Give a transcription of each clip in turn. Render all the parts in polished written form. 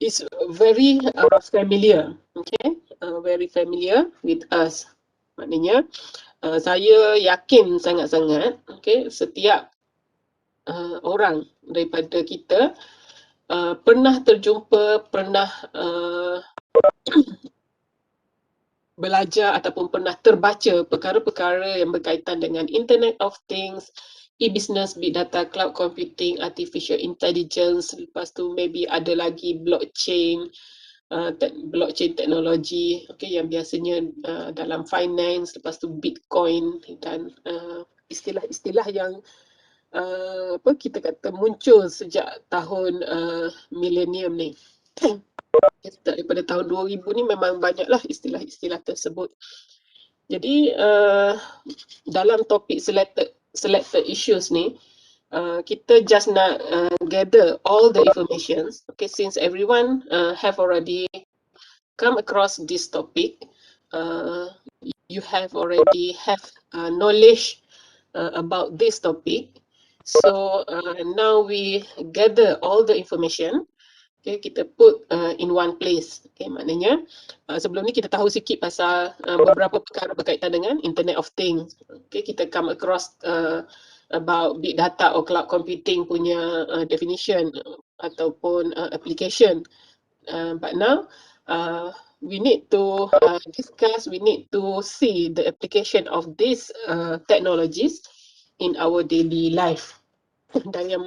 is very familiar, okay, very familiar with us. Maknanya saya yakin sangat-sangat, okay, setiap orang daripada kita pernah terjumpa, pernah belajar ataupun pernah terbaca perkara-perkara yang berkaitan dengan Internet of Things, e-business, big data, cloud computing, artificial intelligence, lepas tu maybe ada lagi blockchain, blockchain teknologi, okay, yang biasanya dalam finance, lepas tu Bitcoin dan istilah-istilah yang apa kita kata muncul sejak tahun milenium ni. Daripada tahun 2000 ni memang banyaklah istilah-istilah tersebut. Jadi dalam topik selected issues ni, kita just nak gather all the information. Okay, since everyone have already come across this topic, you have already have knowledge about this topic. So now we gather all the information. Okay, kita put in one place. Okay, maknanya sebelum ni kita tahu sikit pasal beberapa perkara berkaitan dengan Internet of Things. Okay, kita come across about big data or cloud computing punya definition ataupun application. But now we need to discuss, we need to see the application of these technologies in our daily life. Dan yang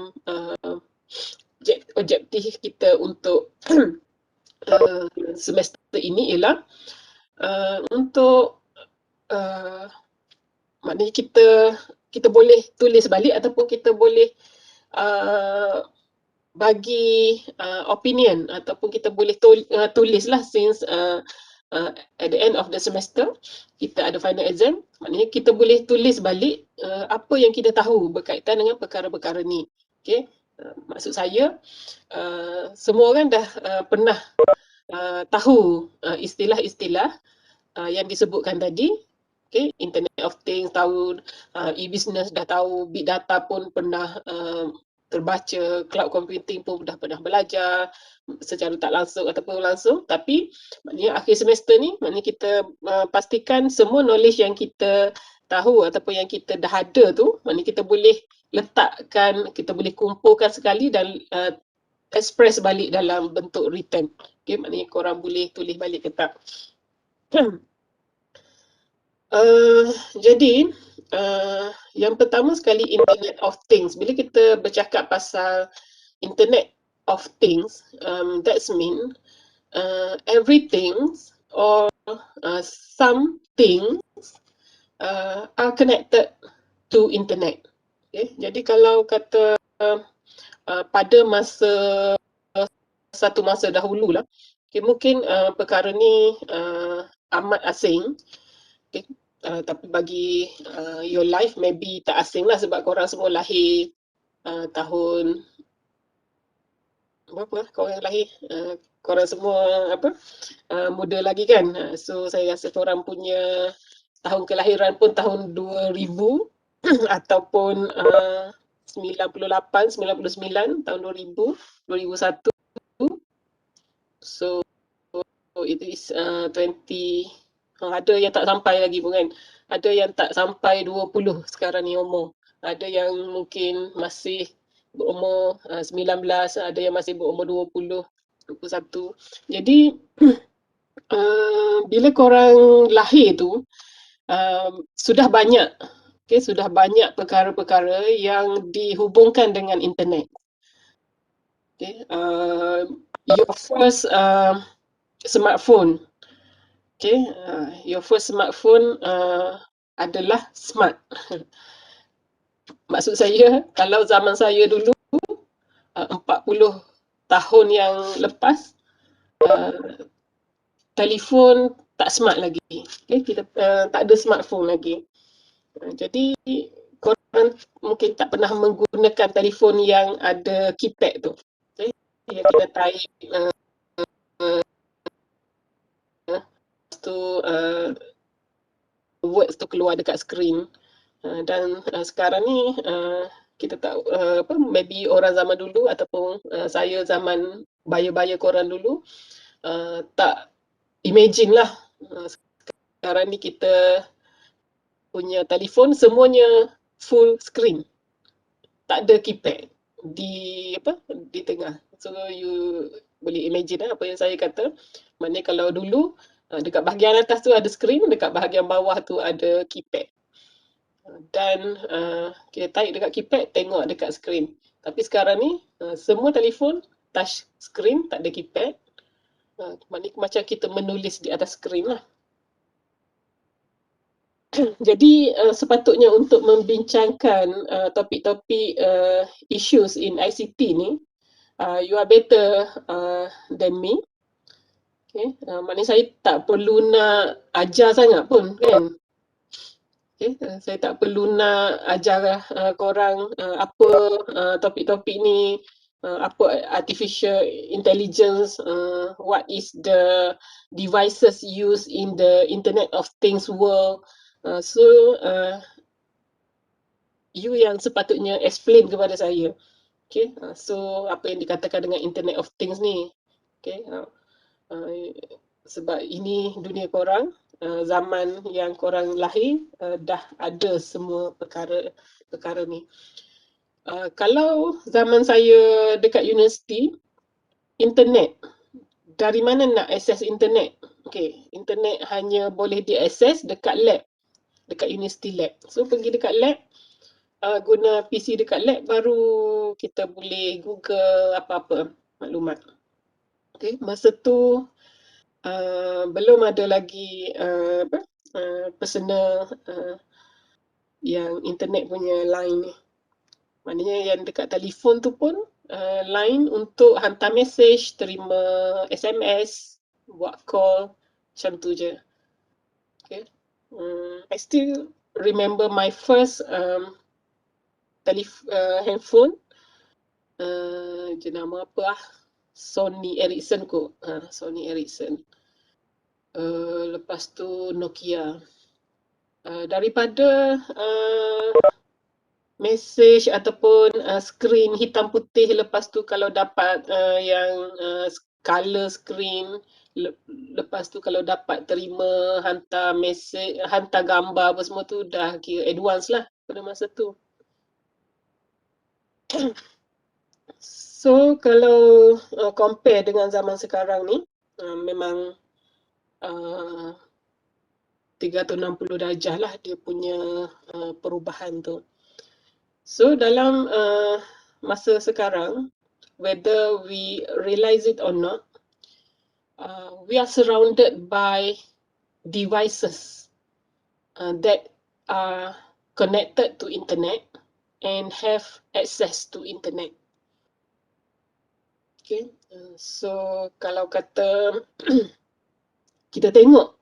objektif kita untuk semester ini ialah untuk maknanya kita boleh tulis balik ataupun kita boleh bagi opinion ataupun kita boleh tulislah since at the end of the semester kita ada final exam, maknanya kita boleh tulis balik apa yang kita tahu berkaitan dengan perkara-perkara ni. Okay. Maksud saya semua orang dah pernah tahu istilah-istilah yang disebutkan tadi. Okay, Internet of Things tahu, e-business dah tahu, big data pun pernah terbaca, cloud computing pun dah pernah belajar secara tak langsung ataupun langsung. Tapi maknanya akhir semester ni maknanya kita pastikan semua knowledge yang kita tahu ataupun yang kita dah ada tu, maknanya kita boleh letakkan, kita boleh kumpulkan sekali dan express balik dalam bentuk written. Okay, maknanya korang boleh tulis balik ke tak. Jadi yang pertama sekali Internet of Things. Bila kita bercakap pasal Internet of Things, that's mean everything or some things are connected to internet. Okay? Jadi kalau kata pada satu masa dahulu lah, okay, mungkin perkara ni amat asing. Okay? Tapi bagi your life maybe tak asing lah sebab korang semua lahir tahun berapa korang lahir? Korang semua muda lagi kan? So saya rasa korang punya tahun kelahiran pun tahun 2000 ataupun 98, 99, tahun 2000, 2001. So it is 20, ada yang tak sampai lagi pun kan. Ada yang tak sampai 20 sekarang ni umur. Ada yang mungkin masih berumur 19, ada yang masih berumur 20, 21. Jadi bila korang lahir tu sudah banyak, okay, sudah banyak perkara-perkara yang dihubungkan dengan internet. Okay, your first smartphone, okay, your first smartphone adalah smart. Maksud saya kalau zaman saya dulu 40 tahun yang lepas telefon tak smart lagi. Okay, kita tak ada smartphone lagi. Jadi korang mungkin tak pernah menggunakan telefon yang ada keypad tu. Okay, yang kita type tu words tu keluar dekat skrin. Dan sekarang ni kita tak maybe orang zaman dulu ataupun saya zaman baya-baya korang dulu tak imagine lah sekarang ni kita punya telefon semuanya full screen, tak ada keypad di tengah. So you boleh imagine apa yang saya kata. Maknanya kalau dulu dekat bahagian atas tu ada screen, dekat bahagian bawah tu ada keypad. Dan kita tarik dekat keypad, tengok dekat screen. Tapi sekarang ni semua telefon touch screen, tak ada keypad. Maknanya macam kita menulis di atas screen lah. Jadi sepatutnya untuk membincangkan topik-topik issues in ICT ni, you are better than me. Okay. Maknanya saya tak perlu nak ajar sangat pun kan. Okay. Saya tak perlu nak ajar korang apa topik-topik ni, apa artificial intelligence, what is the devices used in the Internet of Things world. So you yang sepatutnya explain kepada saya. Okay, so apa yang dikatakan dengan Internet of Things ni. Okay, sebab ini dunia korang, zaman yang korang lahir dah ada semua perkara ni. Kalau zaman saya dekat universiti, internet, dari mana nak akses internet? Okay, internet hanya boleh diakses dekat lab, dekat universiti lab. So pergi dekat lab, guna PC dekat lab baru kita boleh Google apa-apa maklumat. Okay, masa tu belum ada lagi personal yang internet punya line ni. Maknanya yang dekat telefon tu pun line untuk hantar mesej, terima SMS, buat call, macam tu je. Okay. I still remember my first handphone. Jenama apa Sony Ericsson kot. Sony Ericsson. Lepas tu Nokia. Daripada mesej ataupun skrin hitam putih, lepas tu kalau dapat yang color screen, lepas tu kalau dapat terima hantar mesej, hantar gambar apa semua tu dah kira advance lah pada masa tu. So kalau compare dengan zaman sekarang ni, memang 360 darjah lah dia punya perubahan tu. So dalam masa sekarang, whether we realize it or not, we are surrounded by devices that are connected to internet and have access to internet. Okay, so kalau kata kita tengok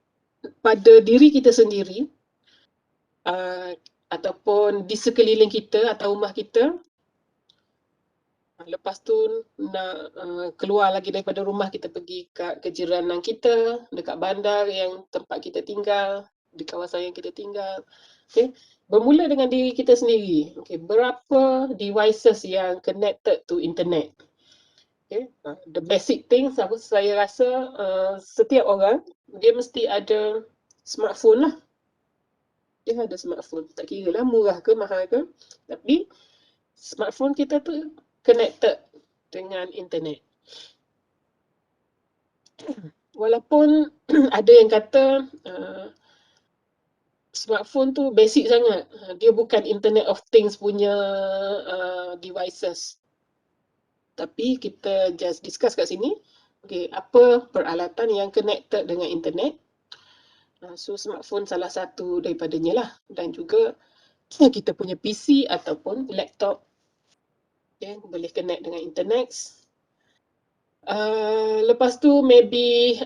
pada diri kita sendiri ataupun di sekeliling kita atau rumah kita, lepas tu nak keluar lagi daripada rumah, kita pergi ke jiranan kita, dekat bandar yang tempat kita tinggal, di kawasan yang kita tinggal. Okay. Bermula dengan diri kita sendiri. Okay. Berapa devices yang connected to internet? Okay. The basic things saya rasa setiap orang dia mesti ada smartphone lah. Dia ada smartphone. Tak kira lah murah ke mahal ke. Tapi smartphone kita tu connected dengan internet. Walaupun ada yang kata smartphone tu basic sangat. Dia bukan Internet of Things punya devices. Tapi kita just discuss kat sini. Okay, apa peralatan yang connected dengan internet? So smartphone salah satu daripadanya lah. Dan juga kita punya PC ataupun laptop. Okay, boleh connect dengan internet. Lepas tu maybe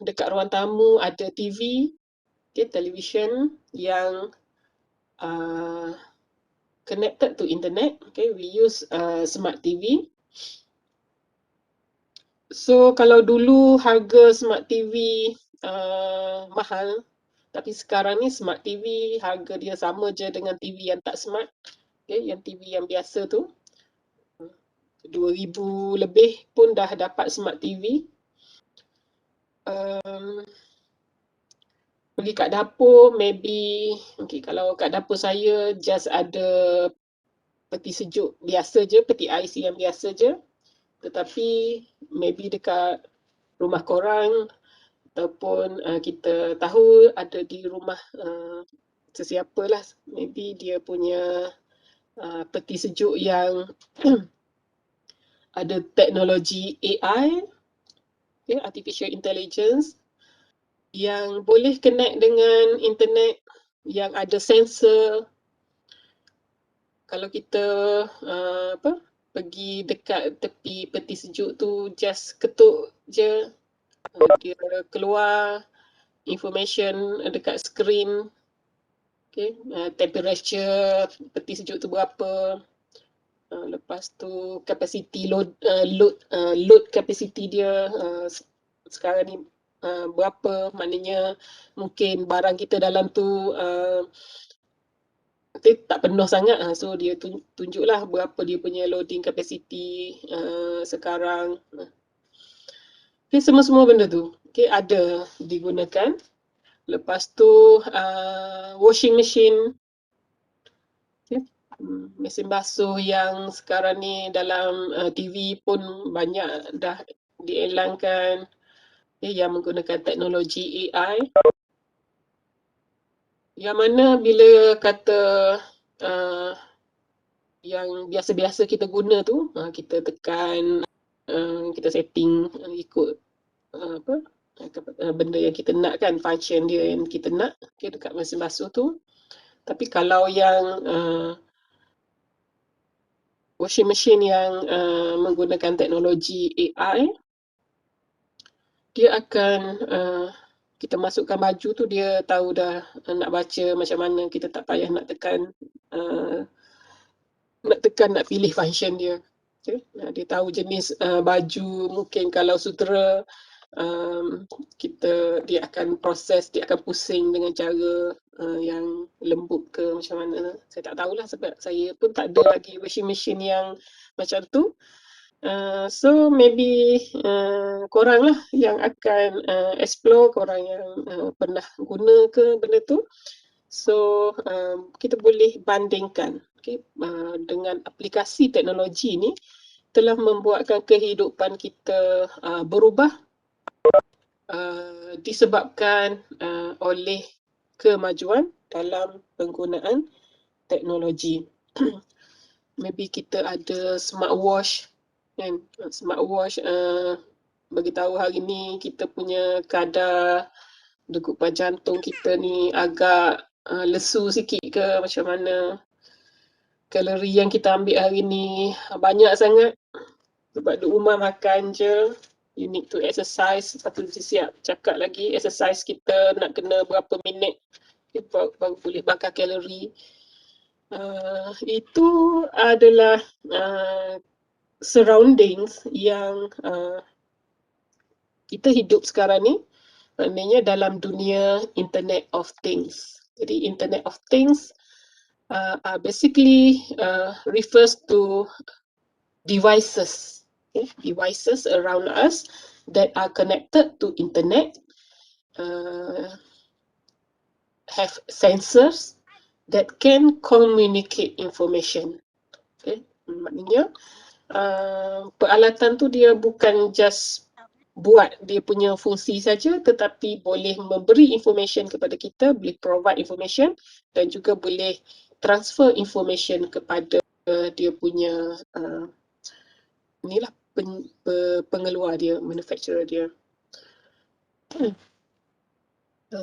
dekat ruang tamu ada TV, okay, television yang connected to internet. Okay, we use smart TV. So kalau dulu harga smart TV mahal, tapi sekarang ni smart TV harga dia sama je dengan TV yang tak smart. yang TV yang biasa tu. 2000 lebih pun dah dapat smart TV. Pergi kat dapur, maybe kalau kat dapur saya just ada peti sejuk biasa je, peti ais yang biasa je. Tetapi maybe dekat rumah korang ataupun kita tahu ada di rumah sesiapa lah, maybe dia punya peti sejuk yang ada teknologi AI, Artificial Intelligence, yang boleh connect dengan internet, yang ada sensor. Kalau kita pergi dekat tepi peti sejuk tu, just ketuk je, dia keluar information dekat skrin, temperature peti sejuk tu berapa, lepas tu capacity load capacity dia sekarang ni berapa, maknanya mungkin barang kita dalam tu tak penuh sangat, so dia tunjuklah berapa dia punya loading capacity sekarang. Semua-semua benda tu ada digunakan. Lepas tu washing machine, mesin basuh yang sekarang ni dalam TV pun banyak dah dielankan, yang menggunakan teknologi AI. Yang mana bila kata yang biasa-biasa kita guna tu, kita tekan, kita setting ikut benda yang kita nak kan, function dia yang kita nak dekat mesin basuh tu. Tapi kalau yang washing machine yang menggunakan teknologi AI, dia akan kita masukkan baju tu, dia tahu dah nak baca macam mana, kita tak payah nak tekan nak pilih function dia. Dia tahu jenis baju, mungkin kalau sutera, dia akan proses, dia akan pusing dengan cara yang lembut ke macam mana. Saya tak tahulah sebab saya pun tak ada lagi washing machine yang macam tu. So maybe korang lah yang akan explore, korang yang pernah guna ke benda tu. So kita boleh bandingkan dengan aplikasi teknologi ni telah membuatkan kehidupan kita berubah disebabkan oleh kemajuan dalam penggunaan teknologi. Maybe kita ada smartwatch kan, smartwatch beritahu hari ni kita punya kadar degupan jantung kita ni agak lesu sikit ke macam mana, kalori yang kita ambil hari ni banyak sangat sebab duduk rumah makan je. You need to exercise. Lepas tu siap cakap lagi exercise kita nak kena berapa minit baru boleh bakar kalori. Itu adalah surroundings yang kita hidup sekarang ni, maknanya dalam dunia Internet of Things. Jadi Internet of Things basically refers to devices, devices around us that are connected to internet, have sensors that can communicate information. Maknanya peralatan tu dia bukan just buat dia punya fungsi saja, tetapi boleh memberi information kepada kita, boleh provide information dan juga boleh transfer information kepada dia punya inilah pengeluar dia, manufacturer dia.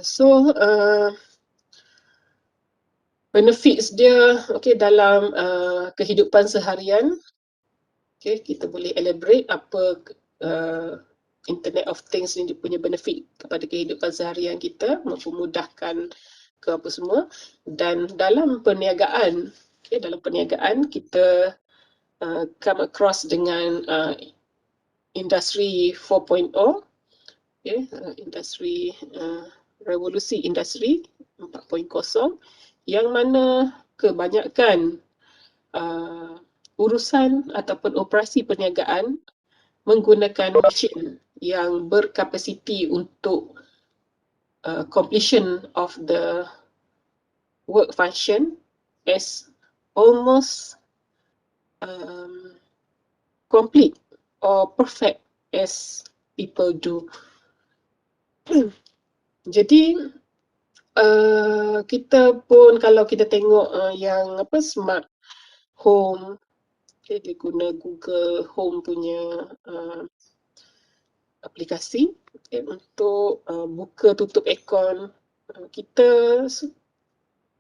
So benefits dia dalam kehidupan seharian, kita boleh elaborate apa Internet of Things ni dia punya benefit kepada kehidupan seharian kita, mempermudahkan ke apa semua. Dan dalam perniagaan, dalam perniagaan kita come across dengan industri 4.0, industri revolusi industri 4.0, yang mana kebanyakan urusan ataupun operasi perniagaan menggunakan mesin yang berkapasiti untuk completion of the work function as almost complete or perfect as people do. Jadi kita pun kalau kita tengok yang smart home, okay, dia guna Google Home punya aplikasi untuk buka tutup aircon. Kita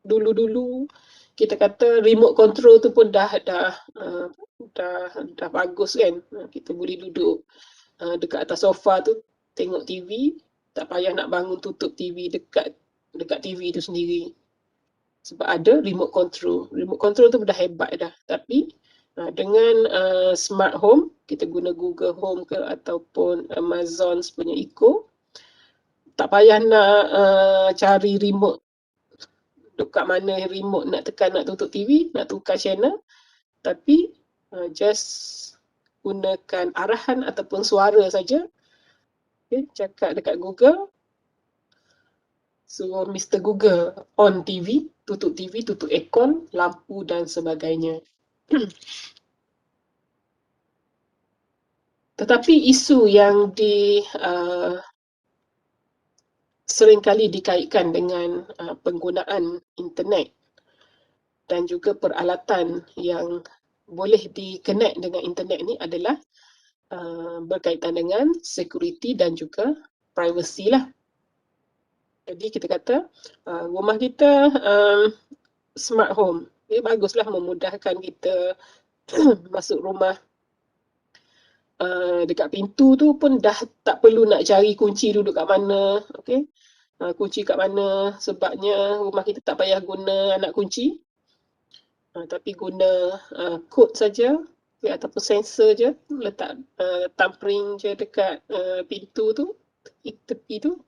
dulu-dulu kita kata remote control tu pun dah bagus kan. Kita boleh duduk dekat atas sofa tu tengok TV, tak payah nak bangun tutup TV dekat TV tu sendiri. Sebab ada remote control. Remote control tu dah hebat dah. Tapi dengan smart home, kita guna Google Home ke ataupun Amazon punya Echo, tak payah nak cari remote. Dekat mana remote nak tekan nak tutup TV, nak tukar channel. Tapi just gunakan arahan ataupun suara saja. Okay, cakap dekat Google, suruh Mr. Google on TV, tutup aircon, lampu dan sebagainya. Tetapi isu yang seringkali dikaitkan dengan penggunaan internet dan juga peralatan yang boleh di-connect dengan internet ni adalah berkaitan dengan security dan juga privacy lah. Jadi kita kata rumah kita smart home. Baguslah memudahkan kita masuk rumah. Dekat pintu tu pun dah tak perlu nak cari kunci duduk kat mana. Okay? Kunci kat mana sebabnya rumah kita tak payah guna anak kunci. Tapi guna kod saja ataupun sensor je, letak thumbprint je dekat pintu tu, tepi tu,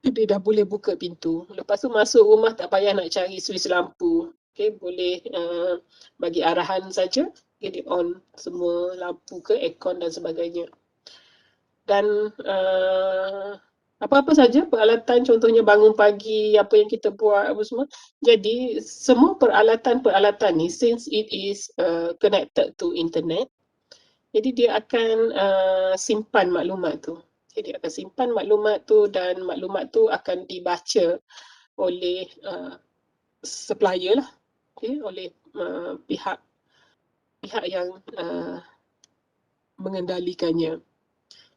dia dah boleh buka pintu. Lepas tu masuk rumah tak payah nak cari switch lampu. Okay, boleh bagi arahan saja, jadi on semua lampu ke aircon dan sebagainya. Dan apa-apa saja peralatan, contohnya bangun pagi, apa yang kita buat, apa semua. Jadi semua peralatan ni, since it is connected to internet, jadi dia akan simpan maklumat tu. Jadi akan simpan maklumat tu dan maklumat tu akan dibaca oleh supplier lah, okay, oleh pihak yang mengendalikannya.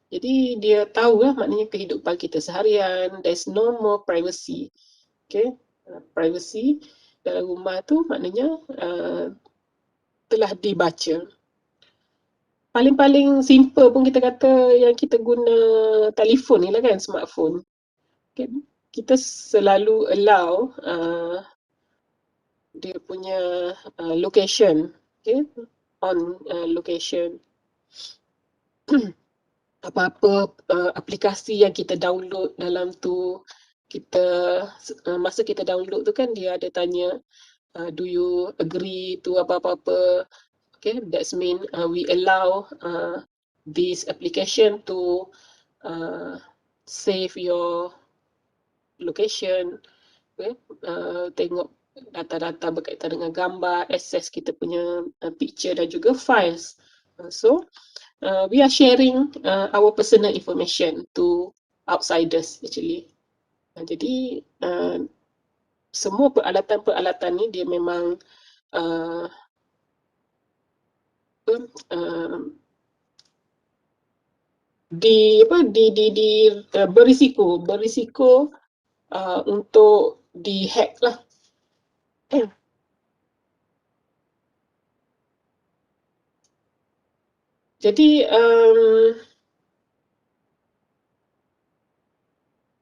Jadi dia tahu lah maknanya kehidupan kita seharian, there's no more privacy. Okay, privacy dalam rumah tu maknanya telah dibaca. Paling-paling simple pun kita kata yang kita guna telefon ni lah kan, smartphone. Okay. Kita selalu allow dia punya location, okay, on location. Apa-apa aplikasi yang kita download dalam tu, kita masa kita download tu kan dia ada tanya do you agree to apa-apa. Okay, that's mean we allow this application to save your location. Okay, tengok data-data berkaitan dengan gambar, access kita punya picture dan juga files. So we are sharing our personal information to outsiders actually. Jadi semua peralatan-peralatan ni dia memang berisiko untuk dihack lah. Jadi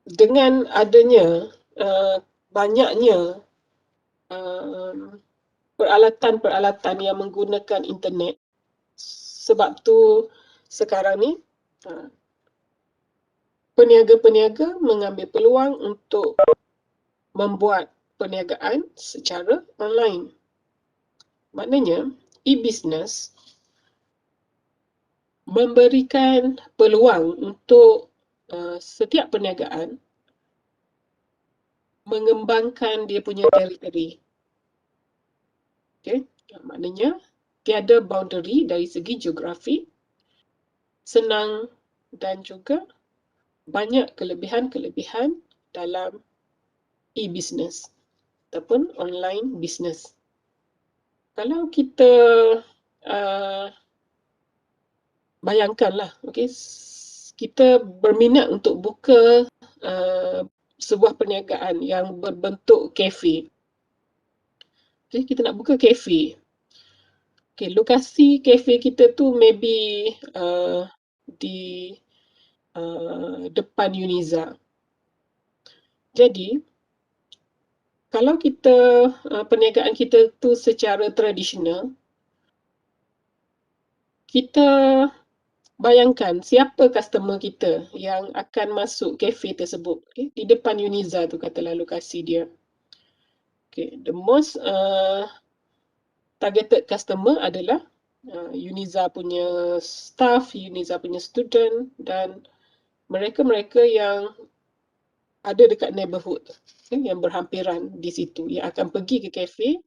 dengan adanya banyaknya peralatan-peralatan yang menggunakan internet, sebab tu sekarang ni peniaga-peniaga mengambil peluang untuk membuat perniagaan secara online. Maknanya, e-business memberikan peluang untuk setiap perniagaan mengembangkan dia punya teritori. Okay? Maknanya, tiada boundary dari segi geografi, senang dan juga banyak kelebihan-kelebihan dalam e-business ataupun online business. Kalau kita bayangkanlah, okay, kita berminat untuk buka sebuah perniagaan yang berbentuk kafe. Okay, kita nak buka kafe. Okay, lokasi kafe kita tu maybe di depan Uniza. Jadi, kalau kita perniagaan kita tu secara tradisional, kita bayangkan siapa customer kita yang akan masuk kafe tersebut. Okay? Di depan Uniza tu katalah lokasi dia. Okay. The most targeted customer adalah Uniza punya staff, Uniza punya student dan mereka-mereka yang ada dekat neighborhood, yang berhampiran di situ, yang akan pergi ke kafe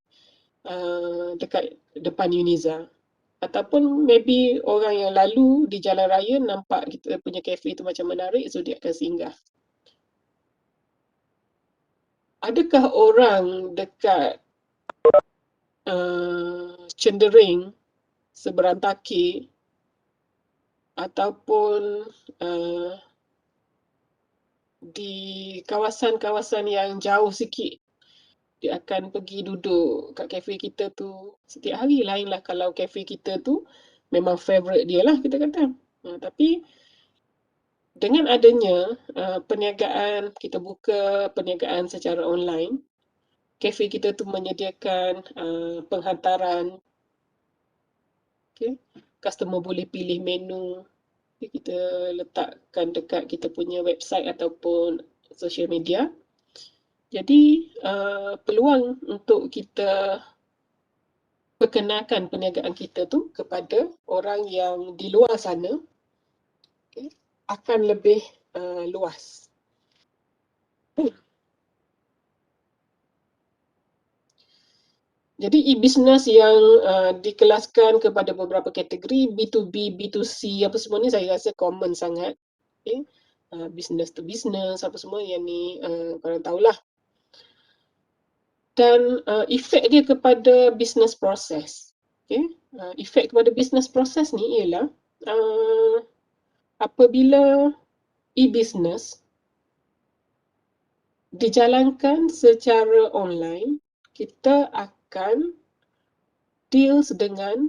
dekat depan Uniza. Ataupun maybe orang yang lalu di jalan raya nampak kita punya kafe tu macam menarik, so dia akan singgah. Adakah orang dekat Cendering, Seberantaki ataupun di kawasan-kawasan yang jauh sikit, dia akan pergi duduk kat kafe kita tu setiap hari? Lainlah kalau kafe kita tu memang favourite dia lah, kita kata. Tapi dengan adanya perniagaan, kita buka perniagaan secara online, kafe kita tu menyediakan penghantaran, okay? Customer boleh pilih menu, okay? Kita letakkan dekat kita punya website ataupun social media. Jadi peluang untuk kita perkenalkan perniagaan kita tu kepada orang yang di luar sana, okay, akan lebih luas. Jadi e-business yang dikelaskan kepada beberapa kategori, B2B, B2C, apa semua ni saya rasa common sangat. Okay? Business to business, apa semua yang ni korang tahulah. Dan efek dia kepada business process. Okay? Efek kepada business process ni ialah apabila e-business dijalankan secara online, kita akan deals dengan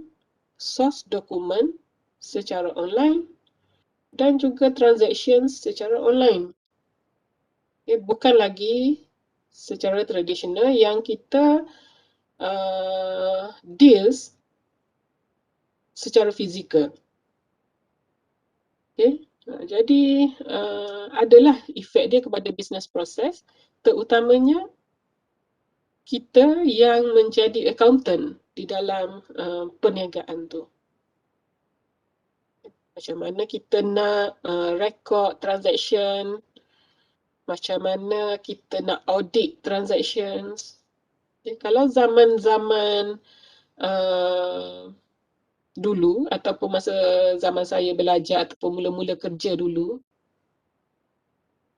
source dokumen secara online dan juga transactions secara online. Okay, bukan lagi secara tradisional yang kita deals secara fizikal. Okay. Jadi adalah efek dia kepada business process, terutamanya kita yang menjadi accountant di dalam perniagaan tu. Macam mana kita nak record transaction, macam mana kita nak audit transactions. Okay, kalau zaman-zaman dulu ataupun masa zaman saya belajar ataupun mula-mula kerja dulu,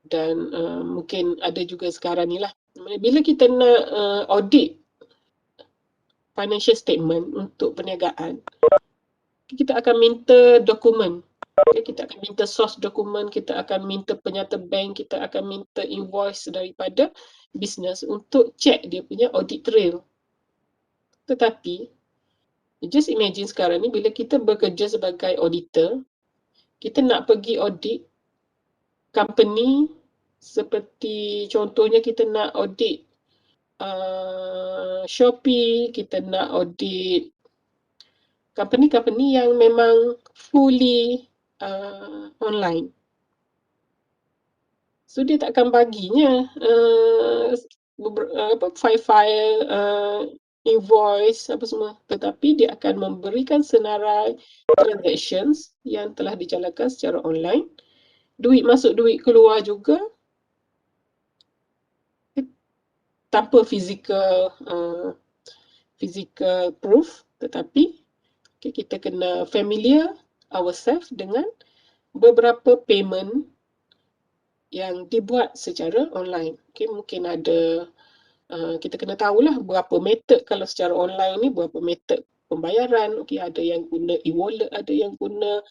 dan mungkin ada juga sekarang ni lah, bila kita nak audit financial statement untuk perniagaan, kita akan minta dokumen. Kita akan minta source dokumen, kita akan minta penyata bank, kita akan minta invoice daripada business untuk check dia punya audit trail. Tetapi, just imagine sekarang ni bila kita bekerja sebagai auditor, kita nak pergi audit company seperti contohnya kita nak audit Shopee, kita nak audit company-company yang memang fully online. So dia tak akan baginya file-file invoice, apa semua. Tetapi dia akan memberikan senarai transactions yang telah dijalankan secara online. Duit masuk, duit keluar juga tanpa physical proof, tetapi kita kena familiar ourselves dengan beberapa payment yang dibuat secara online. Mungkin ada kita kena tahulah berapa method kalau secara online ni, berapa method pembayaran. Ada yang guna e-wallet, ada yang guna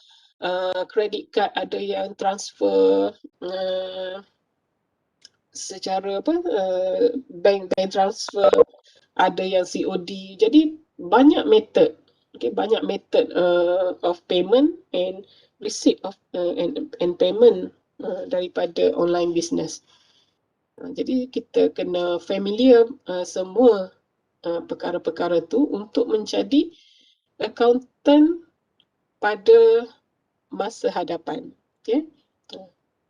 credit card, ada yang transfer secara bank transfer, ada yang COD. Jadi banyak method, banyak method of payment and receipt of and payment daripada online business. Jadi kita kena familiar semua perkara-perkara tu untuk menjadi accountant pada masa hadapan.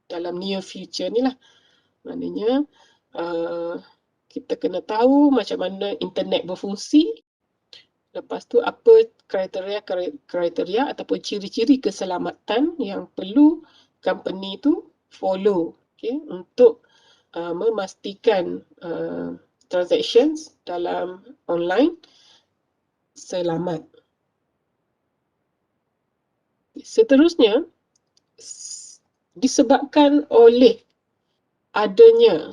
Dalam near future ni lah. Maknanya kita kena tahu macam mana internet berfungsi. Lepas tu apa kriteria ataupun ciri-ciri keselamatan yang perlu company tu follow, untuk memastikan transactions dalam online selamat. Seterusnya, disebabkan oleh adanya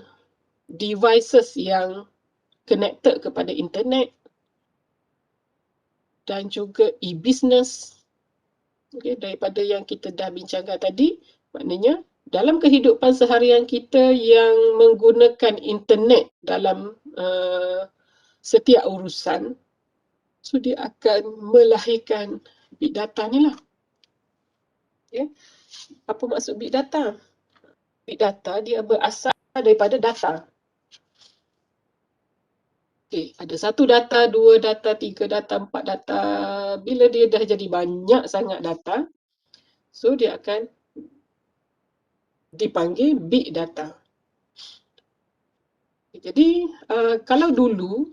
devices yang connected kepada internet dan juga e-business, daripada yang kita dah bincangkan tadi, maknanya dalam kehidupan seharian kita yang menggunakan internet dalam setiap urusan, so dia akan melahirkan big data ni lah. Apa maksud big data? Big data dia berasal daripada data. Ada satu data, dua data, tiga data, empat data. Bila dia dah jadi banyak sangat data, so dia akan dipanggil big data. Jadi kalau dulu,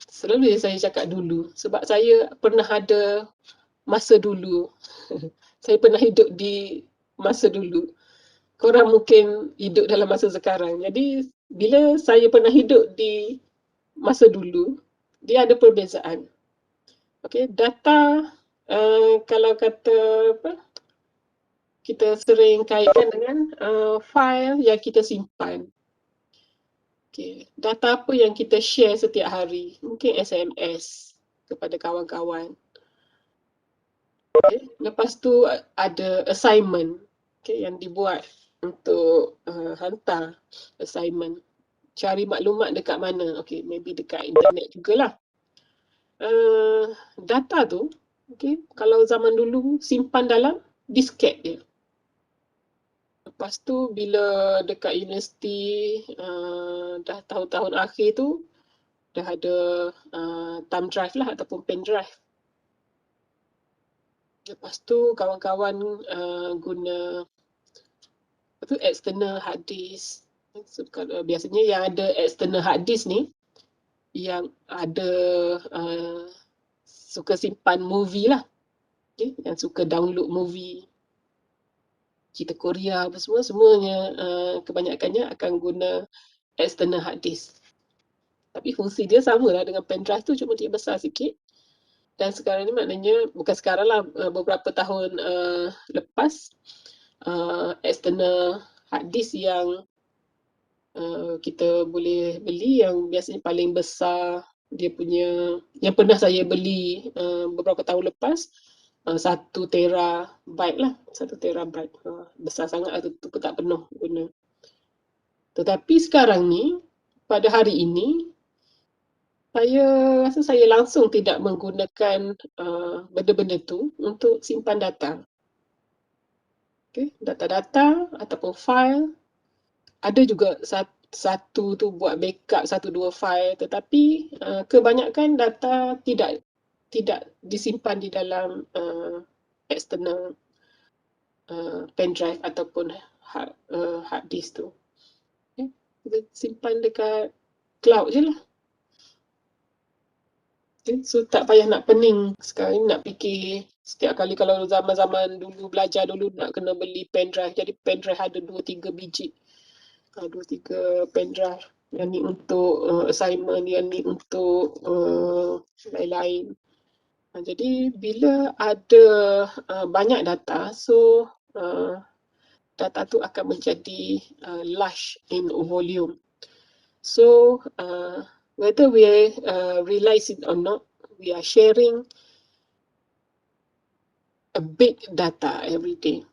selalu saya cakap dulu, sebab saya pernah ada masa dulu. Saya pernah hidup di masa dulu. Korang mungkin hidup dalam masa sekarang. Jadi bila saya pernah hidup di masa dulu, dia ada perbezaan. Data kalau kata kita sering kaitkan dengan file yang kita simpan. Data apa yang kita share setiap hari? Mungkin SMS kepada kawan-kawan. Lepas tu ada assignment yang dibuat untuk hantar assignment. Cari maklumat dekat mana? Maybe dekat internet jugalah. Data tu, kalau zaman dulu simpan dalam disket dia. Lepas tu bila dekat universiti dah tahun-tahun akhir tu, dah ada thumb drive lah ataupun pen drive. Lepas tu kawan-kawan guna external hard disk. So, biasanya yang ada external hard disk ni, yang ada suka simpan movie lah. Yang suka download movie cerita Korea apa semua, semuanya kebanyakannya akan guna external hard disk. Tapi fungsi dia sama lah dengan pen drive tu, cuma dia besar sikit. Dan sekarang ni maknanya, bukan sekarang lah, beberapa tahun lepas, external hard disk yang kita boleh beli, yang biasanya paling besar dia punya, yang pernah saya beli beberapa tahun lepas, 1 terabyte lah, 1 terabyte. Besar sangat lah, tu pun tak penuh guna. Tetapi sekarang ni, pada hari ini, saya rasa saya langsung tidak menggunakan benda-benda tu untuk simpan data. Data-data ataupun file, ada juga satu tu buat backup 1-2 file, tetapi kebanyakan data tidak disimpan di dalam external pen drive ataupun hard disk tu. Kita simpan dekat cloud je lah. Okay, so tak payah nak pening sekarang nak fikir setiap kali. Kalau zaman-zaman dulu belajar dulu nak kena beli pen drive, jadi pen drive ada 2-3 biji, 2-3 pen drive. Yang ni untuk assignment, yang ni untuk lain-lain. Jadi bila ada banyak data, so data tu akan menjadi large in volume. So whether we realize it or not, we are sharing a big data every day.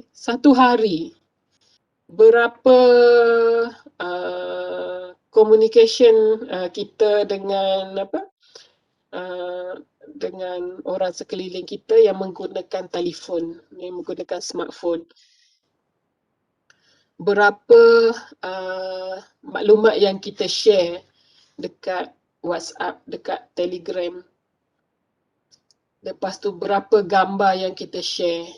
Satu hari berapa communication kita dengan dengan orang sekeliling kita yang menggunakan telefon, yang menggunakan smartphone. Berapa maklumat yang kita share dekat WhatsApp, dekat Telegram. Lepas tu berapa gambar yang kita share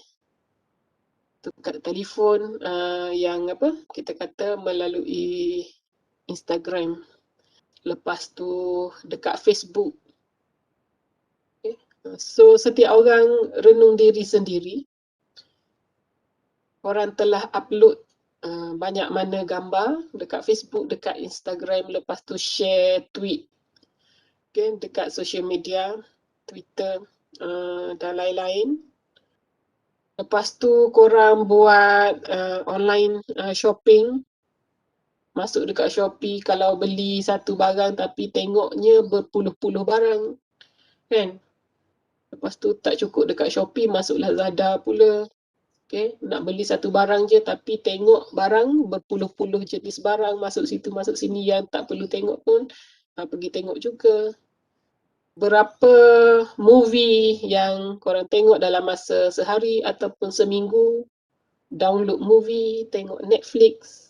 dekat telefon, yang kita kata melalui Instagram. Lepas tu dekat Facebook. Okay. So setiap orang renung diri sendiri. Orang telah upload banyak mana gambar dekat Facebook, dekat Instagram, lepas tu share tweet, okay, dekat social media, Twitter dan lain-lain. Lepas tu korang buat online shopping, masuk dekat Shopee, kalau beli satu barang tapi tengoknya berpuluh-puluh barang, kan? Lepas tu tak cukup dekat Shopee, masuk Lazada pula. Okay, nak beli satu barang je tapi tengok barang berpuluh-puluh jenis barang, masuk situ masuk sini, yang tak perlu tengok pun pergi tengok juga. Berapa movie yang korang tengok dalam masa sehari ataupun seminggu, download movie, tengok Netflix.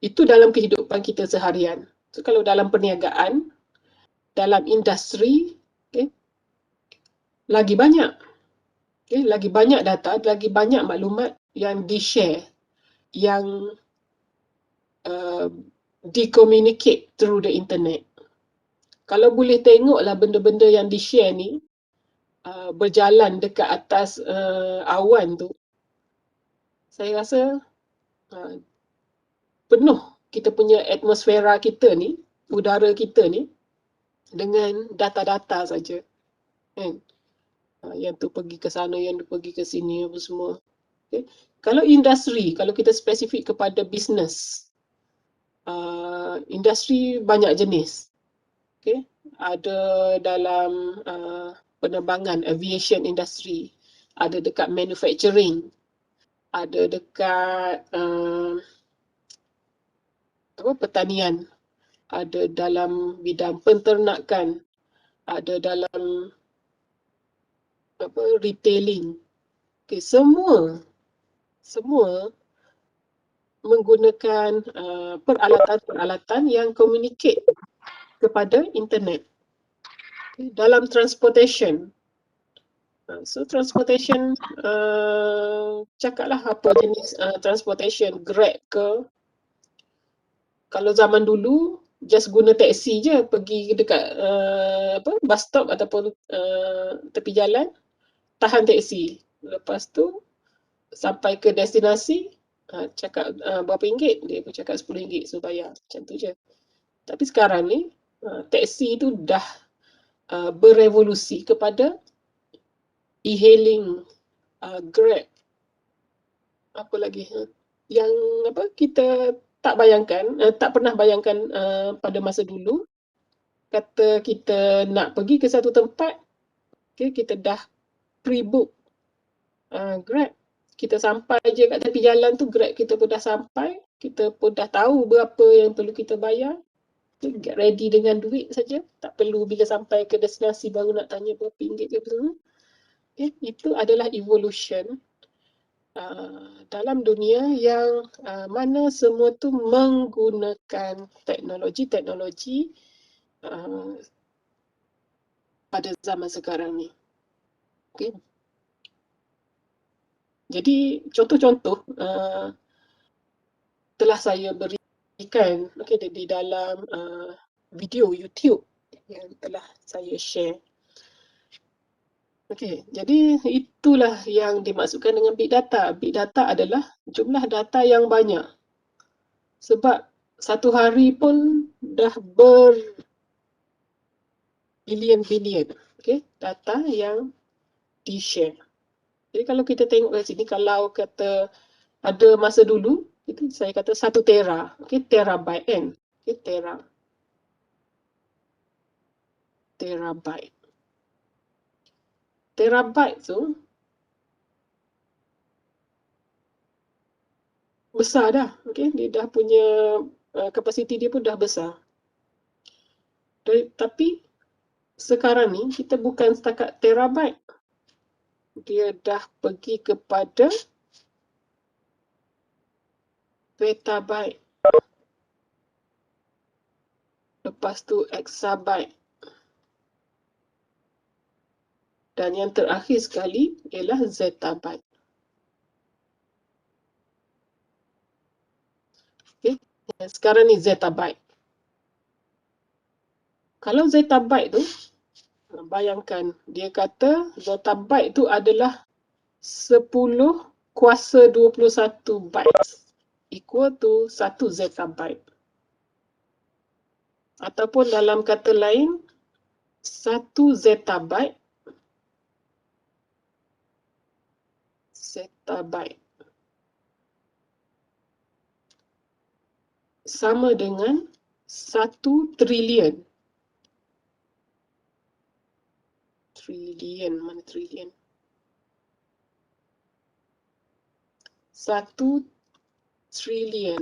Itu dalam kehidupan kita seharian. So kalau dalam perniagaan, dalam industri, okay, lagi banyak. Okay, lagi banyak data, lagi banyak maklumat yang di-share, yang di-communicate through the internet. Kalau boleh tengoklah benda-benda yang di-share ni berjalan dekat atas awan tu, saya rasa penuh kita punya atmosfera kita ni, udara kita ni, dengan data-data saja. Kan? Yang tu pergi ke sana, yang tu pergi ke sini, apa semua. Okay. Kalau industri, kalau kita spesifik kepada bisnes, industri banyak jenis. Okay. Ada dalam penerbangan, aviation industry, ada dekat manufacturing, ada dekat pertanian, ada dalam bidang penternakan, ada dalam retailing. Okay, semua menggunakan peralatan-peralatan yang communicate kepada internet. Okay, dalam transportation, so transportation, cakaplah apa jenis transportation, Grab ke. Kalau zaman dulu just guna taksi je, pergi dekat bus stop ataupun tepi jalan, tahan taksi. Lepas tu sampai ke destinasi, cakap berapa ringgit, dia pun cakap RM10, so bayar, macam tu je. Tapi sekarang ni taksi tu dah berevolusi kepada e-hailing, Grab, apa lagi yang kita tak bayangkan, tak pernah bayangkan pada masa dulu. Kata kita nak pergi ke satu tempat, okay, kita dah pre-book Grab. Kita sampai je kat tepi jalan tu, Grab kita pun dah sampai, kita pun dah tahu berapa yang perlu kita bayar. Get ready dengan duit saja, tak perlu bila sampai ke destinasi baru nak tanya berapa ringgit ke apa. Okay, itu adalah evolution dalam dunia yang mana semua tu menggunakan teknologi pada zaman sekarang ni. Okay. Jadi contoh-contoh telah saya beri Ikan, okey, di dalam video YouTube yang telah saya share. Okey, jadi itulah yang dimaksudkan dengan big data. Big data adalah jumlah data yang banyak. Sebab satu hari pun dah berbilion-bilion, okey, data yang di-share. Jadi kalau kita tengok kat sini, kalau kata pada masa dulu, itu saya kata 1 tera, okey, terabyte kan. Okey, terabyte. Terabyte tu besar dah, okey, dia dah punya kapasiti dia pun dah besar. Tapi sekarang ni kita bukan setakat terabyte, dia dah pergi kepada petabyte, lepas tu exabyte, dan yang terakhir sekali ialah zettabyte. Okay. Sekarang ni zettabyte. Kalau zettabyte tu, bayangkan dia kata zettabyte tu adalah 10 kuasa 21 bytes equal to 1 zettabyte. Ataupun dalam kata lain, 1 zettabyte sama dengan 1 trilion. Mana trilion? 1 trilion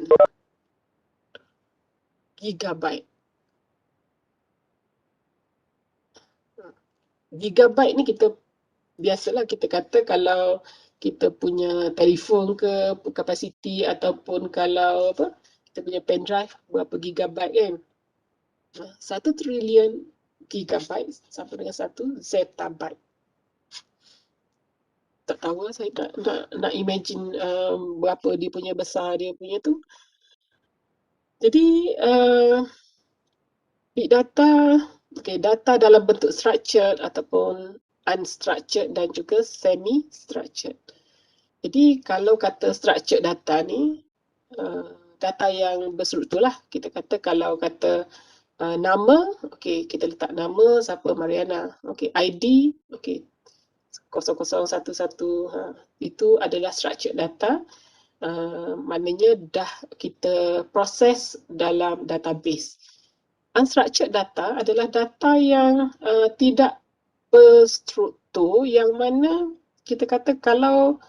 gigabyte. Gigabyte ni kita biasalah kita kata kalau kita punya telefon ke kapasiti, ataupun kalau apa, kita punya pen drive berapa gigabyte kan. 1 trilion gigabyte sama dengan 1 zettabyte. Tak tahu lah, saya nak imagine berapa dia punya besar dia punya tu. Jadi big data, data dalam bentuk structured ataupun unstructured dan juga semi-structured. Jadi kalau kata structured data ni, data yang berstruktur lah. Kita kata kalau kata nama, okey, kita letak nama siapa, Mariana. Okey, ID, okey, 0011, itu adalah structured data. Maknanya dah kita proses dalam database. Unstructured data adalah data yang tidak berstruktur, yang mana kita kata kalau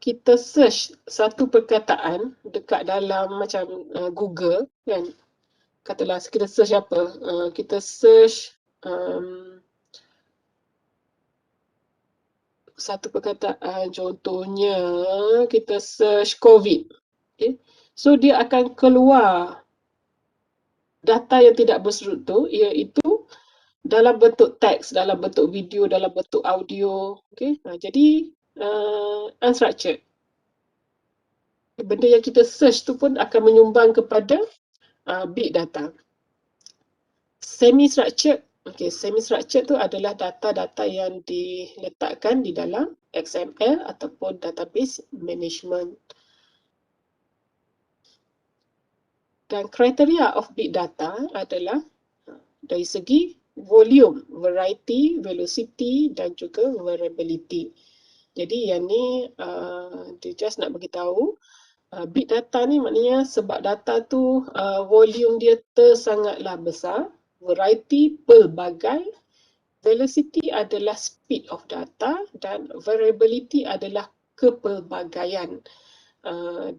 kita search satu perkataan dekat dalam macam Google kan, katalah kita search apa, kita search satu perkataan, contohnya kita search COVID, okay? So dia akan keluar data yang tidak berstruktur, iaitu dalam bentuk teks, dalam bentuk video, dalam bentuk audio, okay? Jadi unstructured. Benda yang kita search tu pun akan menyumbang kepada big data. Semi-structured, okay, semi-structured tu adalah data-data yang diletakkan di dalam XML ataupun database management. Dan kriteria of big data adalah dari segi volume, variety, velocity dan juga variability. Jadi yang ni dia just nak beritahu big data ni maknanya sebab data tu volume dia sangatlah besar, variety pelbagai, velocity adalah speed of data dan variability adalah kepelbagaian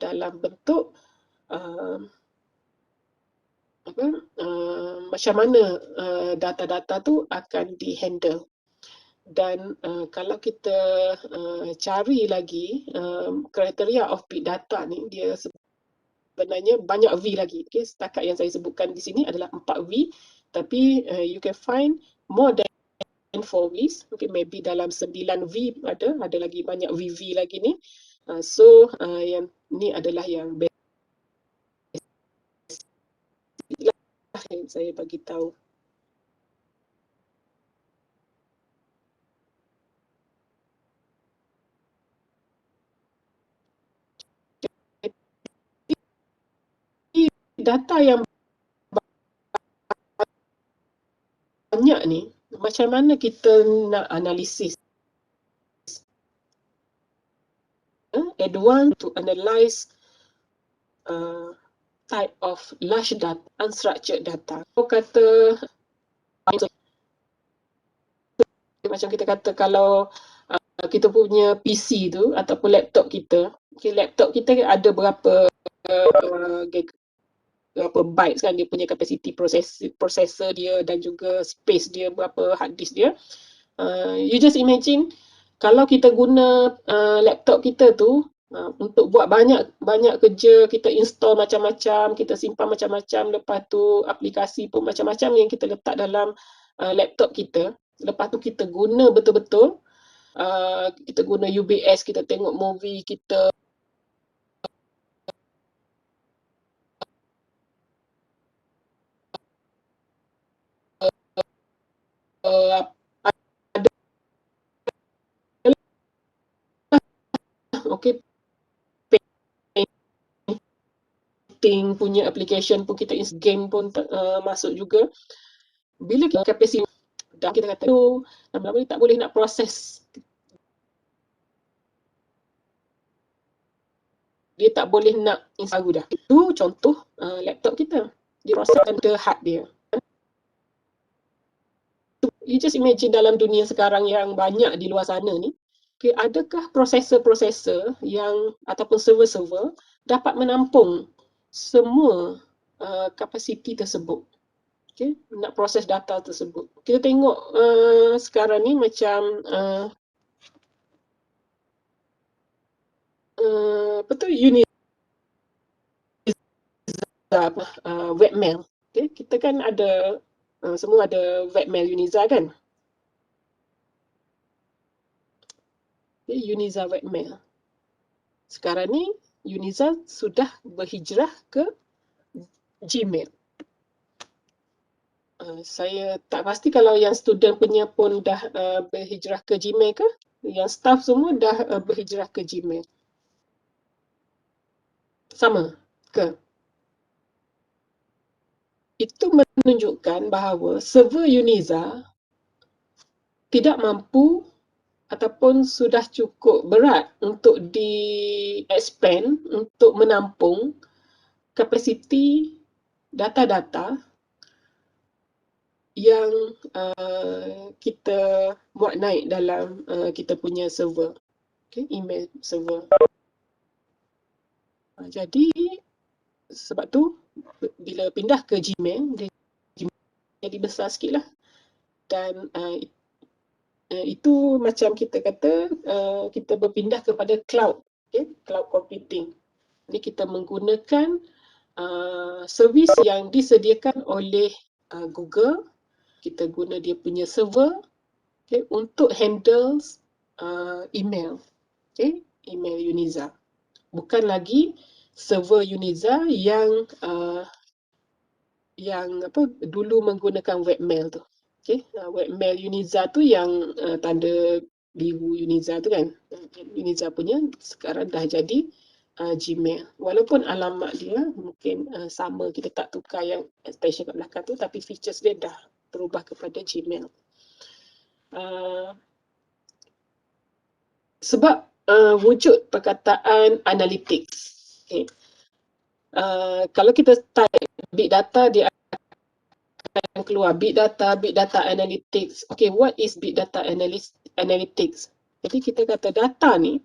dalam bentuk macam mana data-data tu akan dihandle. Dan kalau kita cari lagi kriteria of big data ni, dia sebenarnya banyak V lagi. Okay, setakat yang saya sebutkan di sini adalah 4 V, tapi you can find more than 4 Vs. Okay, maybe dalam 9 V ada lagi banyak VV lagi ni. So yang ni adalah yang best. saya bagi tahu. Data yang banyak ni, macam mana kita nak analisis? Advanced to analyze type of large data, unstructured data. Kalau kata macam kita kata kalau kita punya PC tu ataupun laptop kita, laptop kita ada berapa bytes kan, dia punya capacity processor dia dan juga space dia, berapa hard disk dia. You just imagine kalau kita guna laptop kita tu untuk buat banyak kerja, kita install macam-macam, kita simpan macam-macam, lepas tu aplikasi pun macam-macam yang kita letak dalam laptop kita, lepas tu kita guna betul-betul, kita guna UBS, kita tengok movie, kita okay, painting punya application pun kita game pun masuk juga. Bila kita capacity dah, kita kata tu lama-lama tak boleh nak proses, dia tak boleh nak install dah. Itu contoh laptop kita, dia proses ke hard dia. You just imagine dalam dunia sekarang yang banyak di luar sana ni, adakah prosesor-prosesor yang ataupun server-server dapat menampung semua kapasiti tersebut, nak proses data tersebut. Kita tengok sekarang ni macam betul Uniza, webmail. Kita kan ada semua ada webmail Uniza kan. Uniza webmail. Sekarang ni Uniza sudah berhijrah ke Gmail. Saya tak pasti kalau yang student punya pun dah berhijrah ke Gmail ke? Yang staff semua dah berhijrah ke Gmail. Sama ke? Itu menunjukkan bahawa server Uniza tidak mampu ataupun sudah cukup berat untuk di-expand untuk menampung kapasiti data-data yang kita buat naik dalam kita punya server, email server. Jadi sebab tu bila pindah ke Gmail, dia jadi besar sikit lah. Dan itu macam kita kata kita berpindah kepada cloud, cloud computing. Jadi kita menggunakan servis yang disediakan oleh Google. Kita guna dia punya server untuk handle email, email Uniza. Bukan lagi server Uniza yang dulu menggunakan webmail tu. Webmail Uniza tu yang tanda biru Uniza tu kan. Uniza punya sekarang dah jadi Gmail. Walaupun alamat dia mungkin sama, kita tak tukar yang extension kat belakang tu, tapi features dia dah berubah kepada Gmail. Sebab wujud perkataan analytics. Kalau kita type big data, dia akan keluar big data analytics. What is big data analytics? Jadi kita kata data ni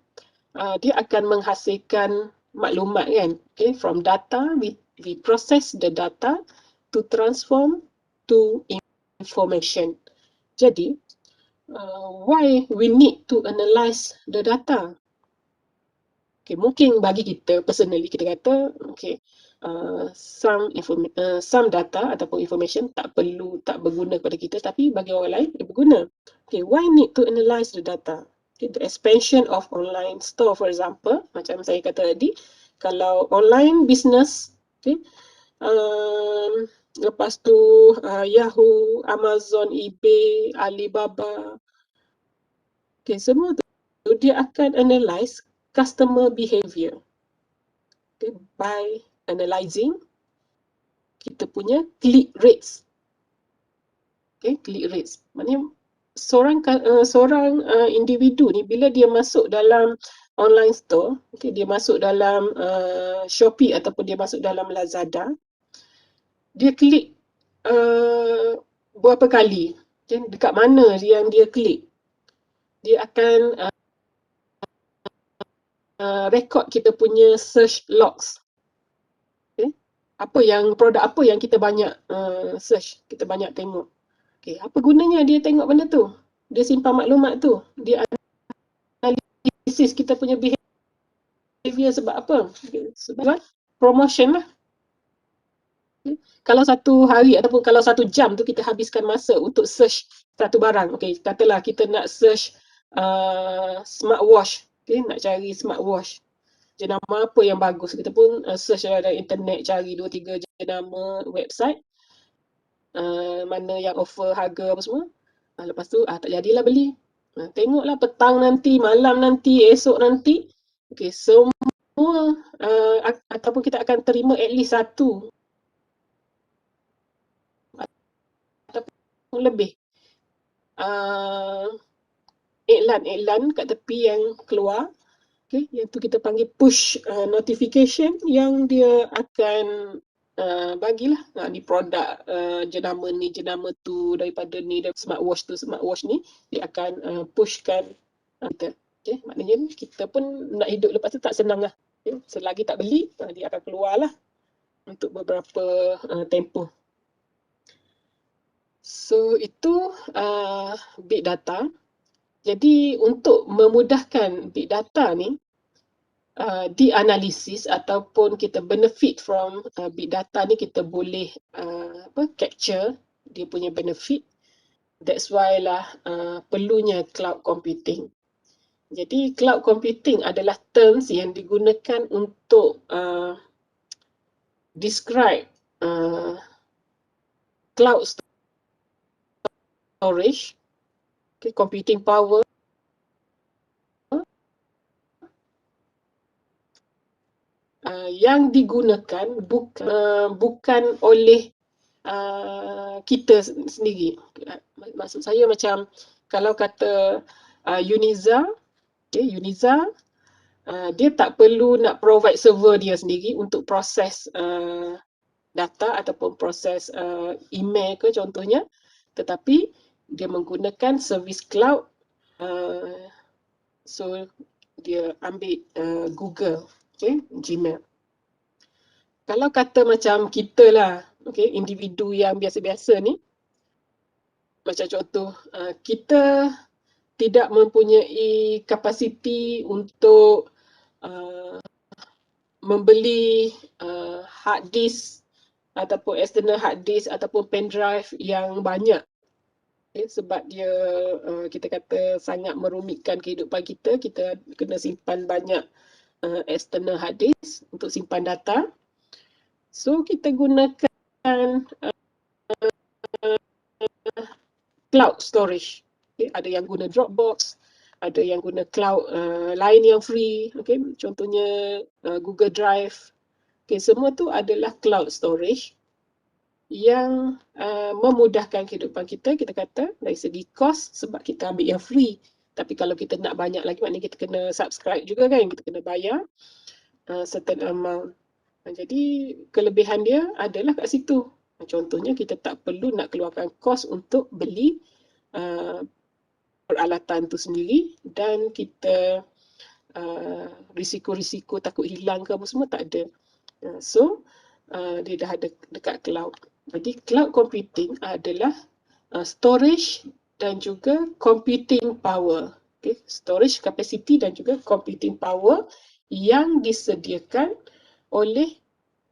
dia akan menghasilkan maklumat kan. From data, we process the data to transform to information. Jadi why we need to analyze the data? Mungkin bagi kita personally, kita kata some data ataupun information tak berguna kepada kita, tapi bagi orang lain dia berguna. Why need to analyze the data? The expansion of online store, for example, macam saya kata tadi, kalau online business, lepas tu Yahoo, Amazon, eBay, Alibaba. Okay, semua tu dia akan analyze customer behavior. Okay, by analyzing kita punya click rates. Okay, click rates. Maknanya seorang individu ni bila dia masuk dalam online store, okay, dia masuk dalam Shopee ataupun dia masuk dalam Lazada, dia klik berapa kali, okay, dekat mana yang dia klik, dia akan record kita punya search logs. Okay. Produk apa yang kita banyak search, kita banyak tengok. Okay, apa gunanya dia tengok benda tu? Dia simpan maklumat tu. Dia analisis kita punya behavior sebab apa? Okay, sebab promotion lah. Okay. Kalau satu hari ataupun kalau 1 jam tu kita habiskan masa untuk search satu barang. Okay, katalah kita nak search smartwatch. Okay, nak cari smartwatch. Jenama apa yang bagus. Kita pun search dalam internet, cari 2-3 jenama website. Mana yang offer harga apa semua. Lepas tu tak jadilah beli. Tengoklah petang nanti, malam nanti, esok nanti. Okay, semua ataupun kita akan terima at least satu ataupun lebih iklan-iklan kat tepi yang keluar. Okay, yang tu kita panggil push notification yang dia akan bagilah ni produk jenama ni, jenama tu, daripada ni, dari smartwatch tu, smartwatch ni, dia akan pushkan kita. Okay, maknanya kita pun nak hidup lepas tu tak senang lah. Okay, selagi tak beli, dia akan keluar lah untuk beberapa tempoh. So itu big data. Jadi untuk memudahkan big data ni, dianalisis ataupun kita benefit from big data ni, kita boleh capture dia punya benefit. That's why lah perlunya cloud computing. Jadi cloud computing adalah terms yang digunakan untuk describe cloud storage, okay, computing power yang digunakan bukan oleh kita sendiri. Maksud saya macam kalau kata Uniza, okay, Uniza dia tak perlu nak provide server dia sendiri untuk proses data ataupun proses email ke contohnya, tetapi dia menggunakan service cloud. So dia ambil Google, okay, Gmail. Kalau kata macam kita lah, okay, individu yang biasa-biasa ni, macam contoh kita tidak mempunyai kapasiti untuk membeli hard disk ataupun external hard disk ataupun pen drive yang banyak. Okay, sebab dia kita kata sangat merumitkan kehidupan kita, kita kena simpan banyak external hard disk untuk simpan data. So kita gunakan cloud storage. Okay, ada yang guna Dropbox, ada yang guna cloud lain yang free. Okay, contohnya Google Drive. Okay, semua tu adalah cloud storage yang memudahkan kehidupan kita. Kita kata dari segi cost sebab kita ambil yang free. Tapi kalau kita nak banyak lagi, maknanya kita kena subscribe juga kan, kita kena bayar certain amount. Jadi kelebihan dia adalah kat situ. Contohnya kita tak perlu nak keluarkan kos untuk beli peralatan tu sendiri, dan kita risiko-risiko takut hilang ke apa semua tak ada. So dia dah ada dekat cloud. Jadi cloud computing adalah storage dan juga computing power. Okay, storage capacity dan juga computing power yang disediakan oleh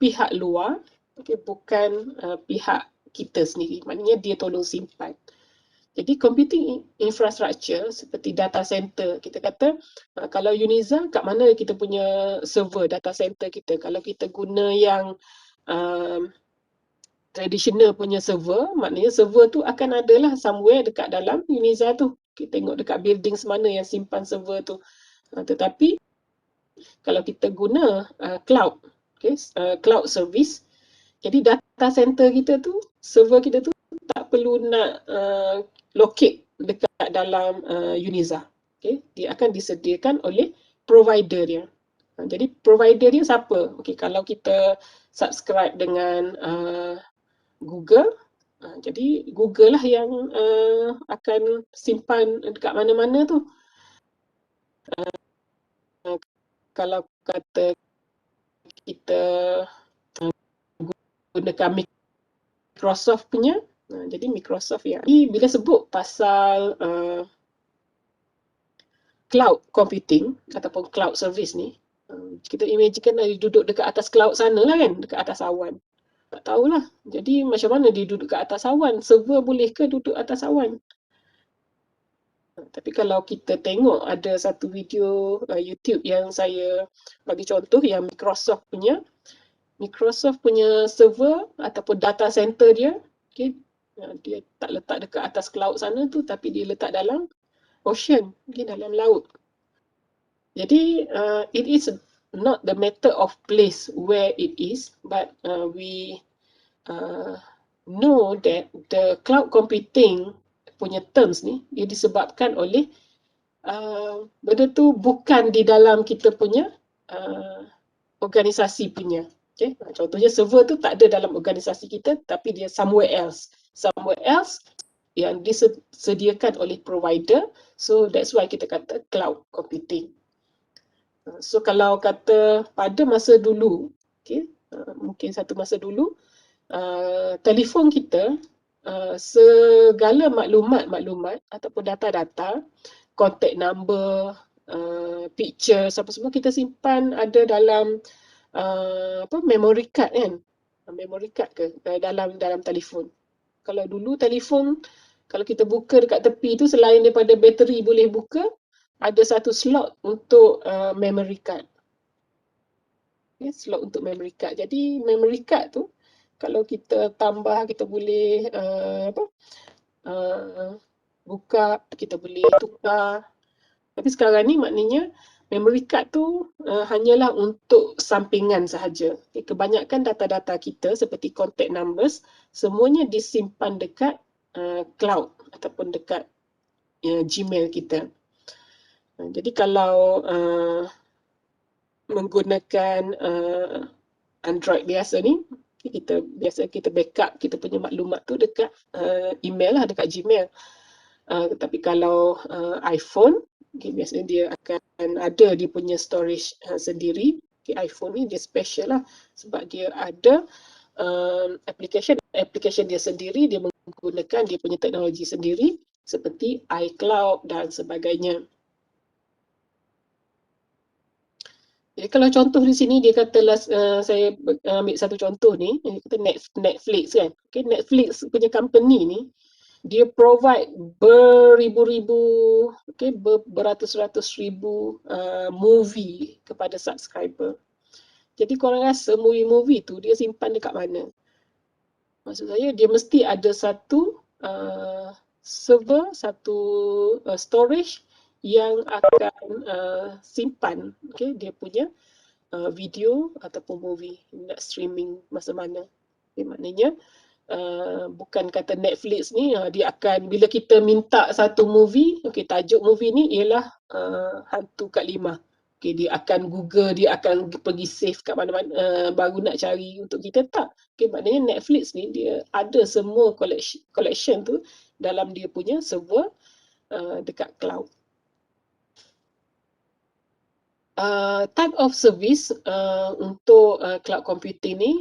pihak luar, okay, bukan pihak kita sendiri. Maknanya dia tolong simpan. Jadi computing infrastructure seperti data center, kita kata kalau Uniza, kat mana kita punya server data center kita? Kalau kita guna yang traditional punya server, maknanya server tu akan adalah somewhere dekat dalam Uniza tu. Kita tengok dekat building semana yang simpan server tu. Tetapi kalau kita guna cloud, cloud service, jadi data center kita tu, server kita tu tak perlu nak locate dekat dalam Uniza. Dia akan disediakan oleh provider dia. Jadi provider dia siapa? Kalau kita subscribe dengan Google, jadi Google lah yang akan simpan dekat mana-mana tu. Kalau kata kita gunakan Microsoft punya, jadi Microsoft ya. Bila sebut pasal cloud computing ataupun cloud service ni, kita imaginekan dia duduk dekat atas cloud sana lah kan, dekat atas awan. Tak tahulah. Jadi macam mana dia duduk dekat atas awan? Server boleh ke duduk atas awan? Tapi kalau kita tengok ada satu video YouTube yang saya bagi contoh yang Microsoft punya server ataupun data center dia, dia tak letak dekat atas cloud sana tu, tapi dia letak dalam ocean, dalam laut. Jadi it is not the matter of place where it is, but we know that the cloud computing punya terms ni dia disebabkan oleh benda tu bukan di dalam kita punya organisasi punya. Contohnya server tu tak ada dalam organisasi kita, tapi dia somewhere else yang disediakan oleh provider. So that's why kita kata cloud computing. So kalau kata pada masa dulu, mungkin satu masa dulu, telefon kita, segala maklumat ataupun data-data, contact number, picture, apa semua kita simpan ada dalam memory card kan? Memory card ke dalam telefon. Kalau dulu telefon, kalau kita buka dekat tepi tu, selain daripada bateri boleh buka, ada satu slot untuk memory card. Slot untuk memory card. Jadi memory card tu kalau kita tambah, kita boleh buka, kita boleh tukar. Tapi sekarang ni maknanya memory card tu hanyalah untuk sampingan sahaja. Kebanyakan data-data kita seperti contact numbers semuanya disimpan dekat cloud ataupun dekat Gmail kita. Jadi kalau menggunakan Android biasa ni, kita backup kita punya maklumat tu dekat email lah, dekat Gmail. Tapi kalau iPhone, biasanya dia akan ada dia punya storage sendiri. iPhone ni dia special lah sebab dia ada application dia sendiri, dia menggunakan dia punya teknologi sendiri seperti iCloud dan sebagainya. Jadi kalau contoh di sini dia kata saya ambil satu contoh ni, dia kata Netflix kan. Netflix punya company ni dia provide beribu-ribu, beratus-ratus ribu movie kepada subscriber. Jadi korang rasa movie tu dia simpan dekat mana? Maksud saya dia mesti ada satu server, satu storage yang akan simpan dia punya video ataupun movie nak streaming masa mana. Maknanya bukan kata Netflix ni dia akan bila kita minta satu movie, tajuk movie ni ialah Hantu Kak Limah. Dia akan Google, dia akan pergi save kat mana-mana baru nak cari untuk kita, tak. Maknanya Netflix ni dia ada semua collection tu dalam dia punya server dekat cloud. Type of service untuk cloud computing ni,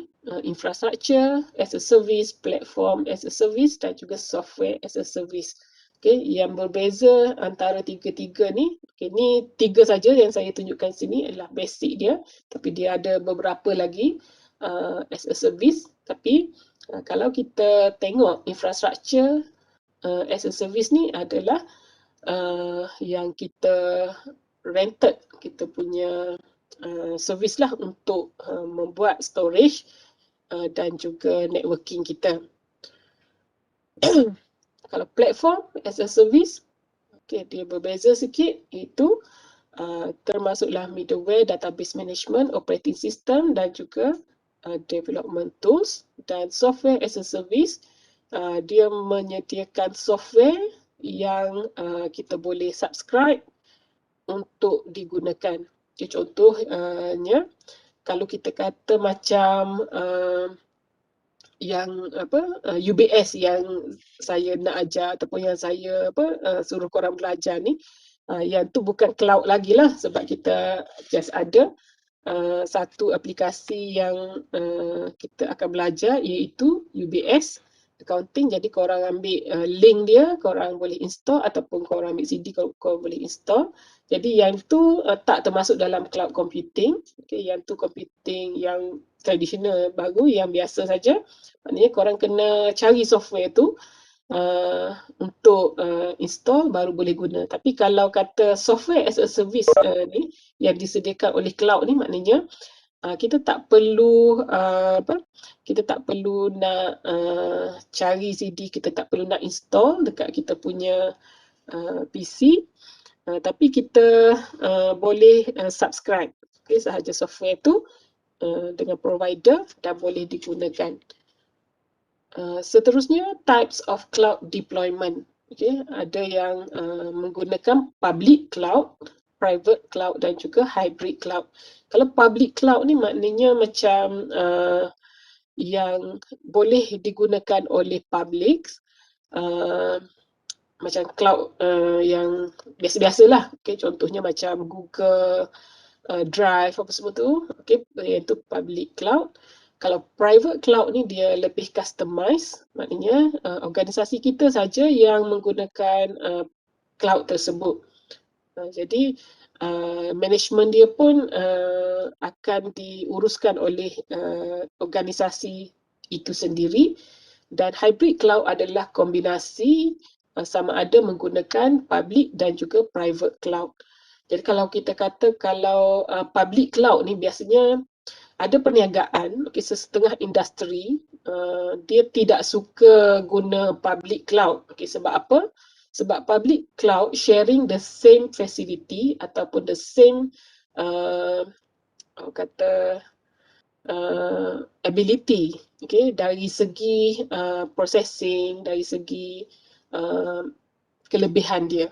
infrastructure as a service, platform as a service dan juga software as a service. Yang berbeza antara tiga-tiga ni, ni tiga saja yang saya tunjukkan sini adalah basic dia, tapi dia ada beberapa lagi as a service. Tapi kalau kita tengok infrastructure as a service ni adalah yang kita rented, kita punya servis lah untuk membuat storage dan juga networking kita. Kalau platform as a service, dia berbeza sikit, iaitu termasuklah middleware, database management, operating system dan juga development tools. Dan software as a service, dia menyediakan software yang kita boleh subscribe untuk digunakan. Okay, contohnya, kalau kita kata macam yang UBS yang saya nak ajar ataupun yang saya suruh korang belajar ni, yang tu bukan cloud lagi lah, sebab kita just ada satu aplikasi yang kita akan belajar, iaitu UBS accounting. Jadi korang ambil link dia, korang boleh install, ataupun korang ambil CD, korang boleh install. Jadi yang tu tak termasuk dalam cloud computing. Okay, yang tu computing yang tradisional baru, yang biasa saja. Maknanya korang kena cari software tu untuk install, baru boleh guna. Tapi kalau kata software as a service ni yang disediakan oleh cloud ni, maknanya kita tak perlu kita tak perlu nak cari CD, kita tak perlu nak install dekat kita punya PC, tapi kita boleh subscribe sahaja software tu dengan provider dan boleh digunakan. Seterusnya, types of cloud deployment. Ada yang menggunakan public cloud, private cloud dan juga hybrid cloud. Kalau public cloud ni maknanya macam yang boleh digunakan oleh public, macam cloud yang biasa-biasalah. Contohnya macam Google Drive apa semua tu, iaitu public cloud. Kalau private cloud ni dia lebih customize, maknanya organisasi kita saja yang menggunakan cloud tersebut. Jadi management dia pun akan diuruskan oleh organisasi itu sendiri. Dan hybrid cloud adalah kombinasi sama ada menggunakan public dan juga private cloud. Jadi kalau kita kata kalau public cloud ni biasanya ada perniagaan, setengah industri dia tidak suka guna public cloud. Sebab apa? Sebab public cloud sharing the same facility ataupun the same ability, dari segi processing, dari segi kelebihan dia.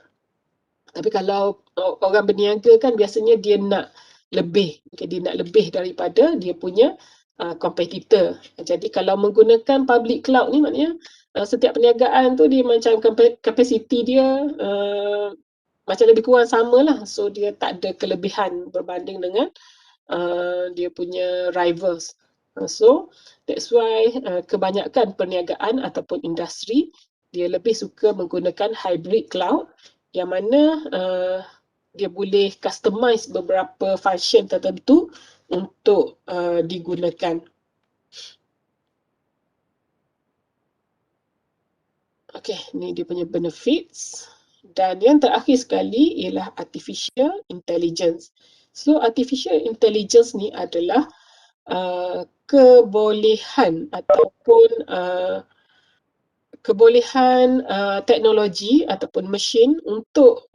Tapi kalau orang berniaga kan biasanya dia nak lebih, dia nak lebih daripada dia punya competitor. Jadi kalau menggunakan public cloud ni maknanya setiap perniagaan tu dia macam kapasiti dia macam lebih kurang sama lah. So dia tak ada kelebihan berbanding dengan dia punya rivals. So that's why kebanyakan perniagaan ataupun industri dia lebih suka menggunakan hybrid cloud, yang mana dia boleh customize beberapa function tertentu untuk digunakan. Okay, ni dia punya benefits. Dan yang terakhir sekali ialah artificial intelligence. So artificial intelligence ni adalah kebolehan ataupun kebolehan teknologi ataupun mesin untuk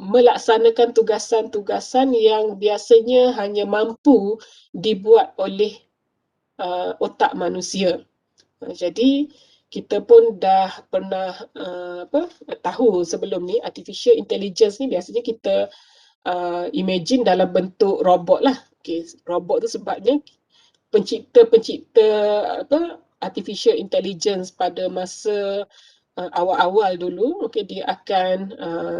melaksanakan tugasan-tugasan yang biasanya hanya mampu dibuat oleh otak manusia. Jadi kita pun dah pernah tahu sebelum ni, artificial intelligence ni biasanya kita imagine dalam bentuk robot lah. Robot tu sebabnya pencipta artificial intelligence pada masa awal-awal dulu, dia akan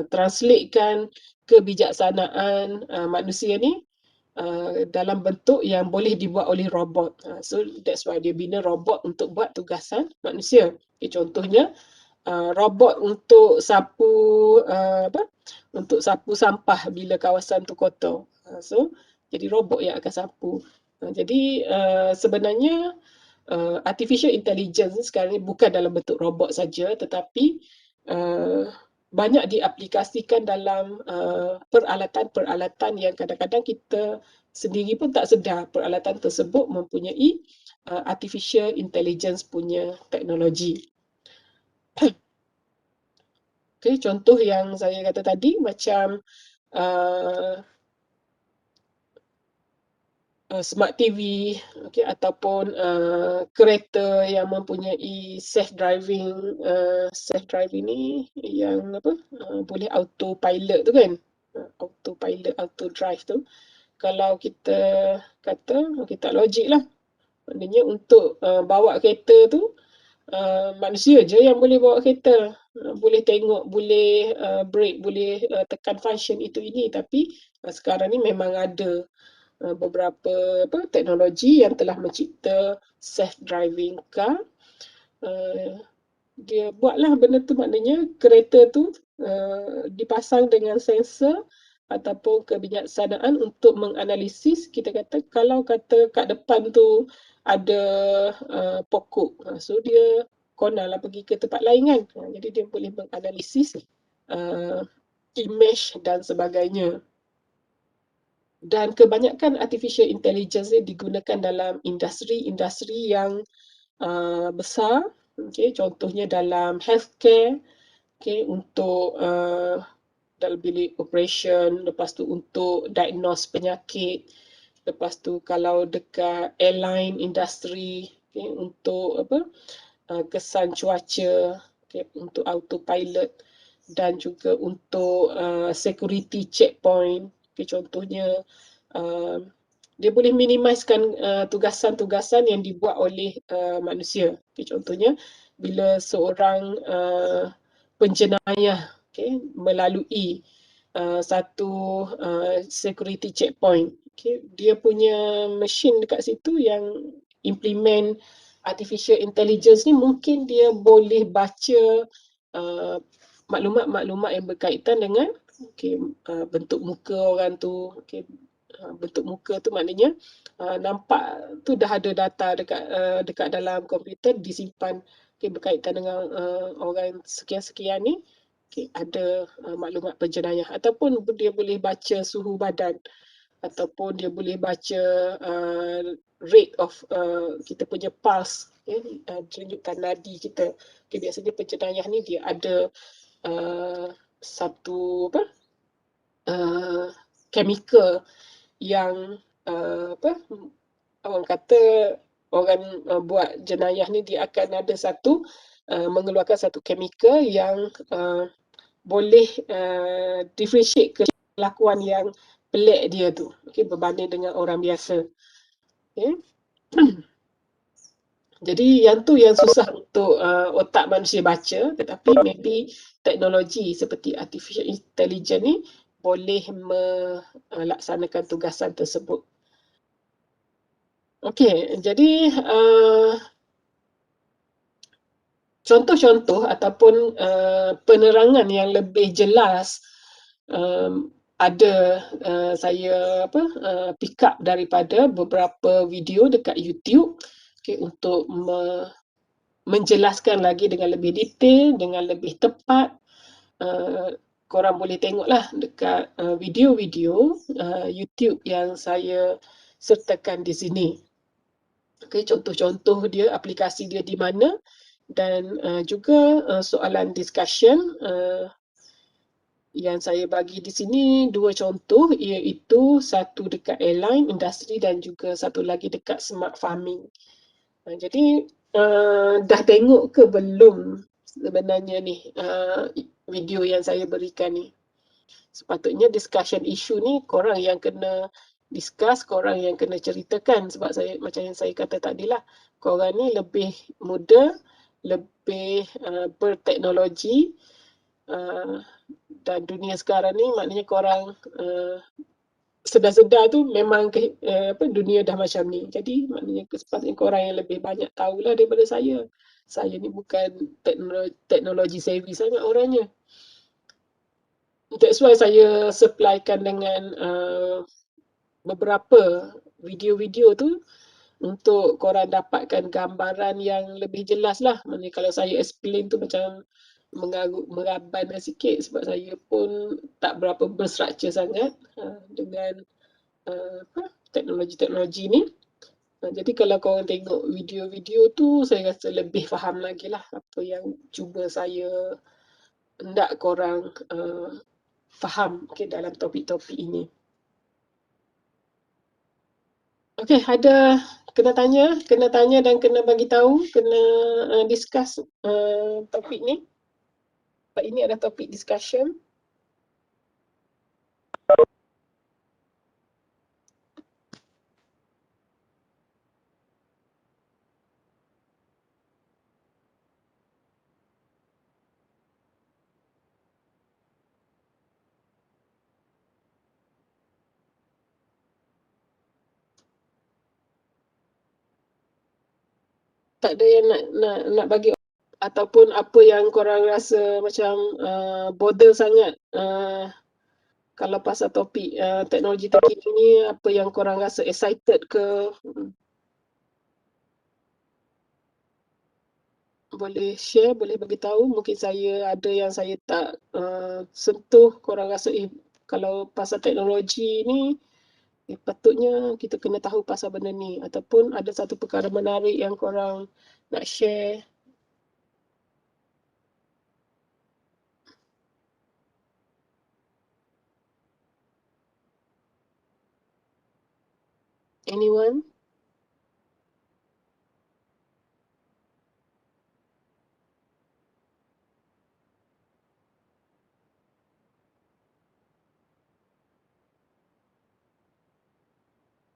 translatekan kebijaksanaan manusia ni dalam bentuk yang boleh dibuat oleh robot. So that's why dia bina robot untuk buat tugasan manusia. Contohnya robot untuk sapu untuk sapu sampah bila kawasan tu kotor. So jadi robot yang akan sapu. Jadi sebenarnya artificial intelligence sekarang ni bukan dalam bentuk robot saja, tetapi banyak diaplikasikan dalam peralatan-peralatan yang kadang-kadang kita sendiri pun tak sedar peralatan tersebut mempunyai artificial intelligence punya teknologi. Okay, contoh yang saya kata tadi macam uh, smart TV, okay, ataupun kereta yang mempunyai self driving ni yang apa boleh autopilot tu kan, autopilot, auto drive tu. Kalau kita kata kita logik lah, maknanya untuk bawa kereta tu manusia je yang boleh bawa kereta, boleh tengok, boleh brake, boleh tekan function itu ini, tapi sekarang ni memang ada beberapa teknologi yang telah mencipta self driving car. Dia buatlah benda tu, maknanya kereta tu dipasang dengan sensor ataupun kebijaksanaan untuk menganalisis. Kita kata kalau kata kat depan tu ada pokok, so dia corner lah pergi ke tempat lain kan. Jadi dia boleh menganalisis image dan sebagainya. Dan kebanyakan artificial intelligence ni digunakan dalam industri-industri yang besar. Okay, contohnya dalam healthcare, okay, untuk dalam bilik operation, lepas tu untuk diagnose penyakit, lepas tu kalau dekat airline industri, okay, untuk apa kesan cuaca, okay, untuk autopilot, dan juga untuk security checkpoint. Okay, contohnya dia boleh minimizekan tugasan-tugasan yang dibuat oleh manusia. Okay, contohnya bila seorang penjenayah melalui satu security checkpoint, dia punya mesin dekat situ yang implement artificial intelligence ni, mungkin dia boleh baca maklumat-maklumat yang berkaitan dengan bentuk muka orang tu. Bentuk muka tu maknanya nampak tu dah ada data dekat dalam komputer disimpan berkaitan dengan orang sekian-sekian ni. Ada maklumat penjenayah, ataupun dia boleh baca suhu badan, ataupun dia boleh baca rate of kita punya pulse, tunjukkan nadi kita. Biasanya penjenayah ni dia ada satu chemical yang orang kata orang buat jenayah ni dia akan ada satu mengeluarkan satu chemical yang boleh differentiate kelakuan yang pelik dia tu, berbanding dengan orang biasa. Jadi yang tu yang susah untuk otak manusia baca, tetapi maybe teknologi seperti artificial intelligence ni boleh melaksanakan tugasan tersebut. Okey, jadi contoh-contoh ataupun penerangan yang lebih jelas ada saya pick up daripada beberapa video dekat YouTube, untuk menjelaskan lagi dengan lebih detail, dengan lebih tepat. Korang boleh tengoklah dekat video-video YouTube yang saya sertakan di sini. Contoh-contoh dia, aplikasi dia di mana, dan juga soalan discussion yang saya bagi di sini, dua contoh, iaitu satu dekat airline industri dan juga satu lagi dekat smart farming. Jadi dah tengok ke belum sebenarnya ni video yang saya berikan ni? Sepatutnya discussion issue ni korang yang kena discuss, korang yang kena ceritakan, sebab saya macam yang saya kata tadi lah, korang ni lebih muda, lebih berteknologi, dan dunia sekarang ni maknanya korang sedar-sedar tu memang dunia dah macam ni. Jadi maknanya sepatutnya korang yang lebih banyak tahulah daripada saya. Saya ni bukan teknologi savvy sangat orangnya. That's why saya supplykan dengan beberapa video-video tu untuk korang dapatkan gambaran yang lebih jelas lah. Maknanya kalau saya explain tu macam meraban sikit sebab saya pun tak berapa berstructure sangat dengan teknologi-teknologi ni. Jadi kalau korang tengok video-video tu, saya rasa lebih faham lagi lah apa yang cuba saya hendak korang faham dalam topik-topik ini. Okey, ada kena tanya dan kena bagi tahu, kena discuss topik ni. Sebab ini adalah topik discussion. Tak ada yang nak bagi ataupun apa yang korang rasa macam bother sangat kalau pasal topik teknologi terkini ni, apa yang korang rasa excited ke? Boleh share, boleh bagi tahu. Mungkin saya ada yang saya tak sentuh, korang rasa kalau pasal teknologi ni patutnya kita kena tahu pasal benda ni, ataupun ada satu perkara menarik yang korang nak share. Anyone?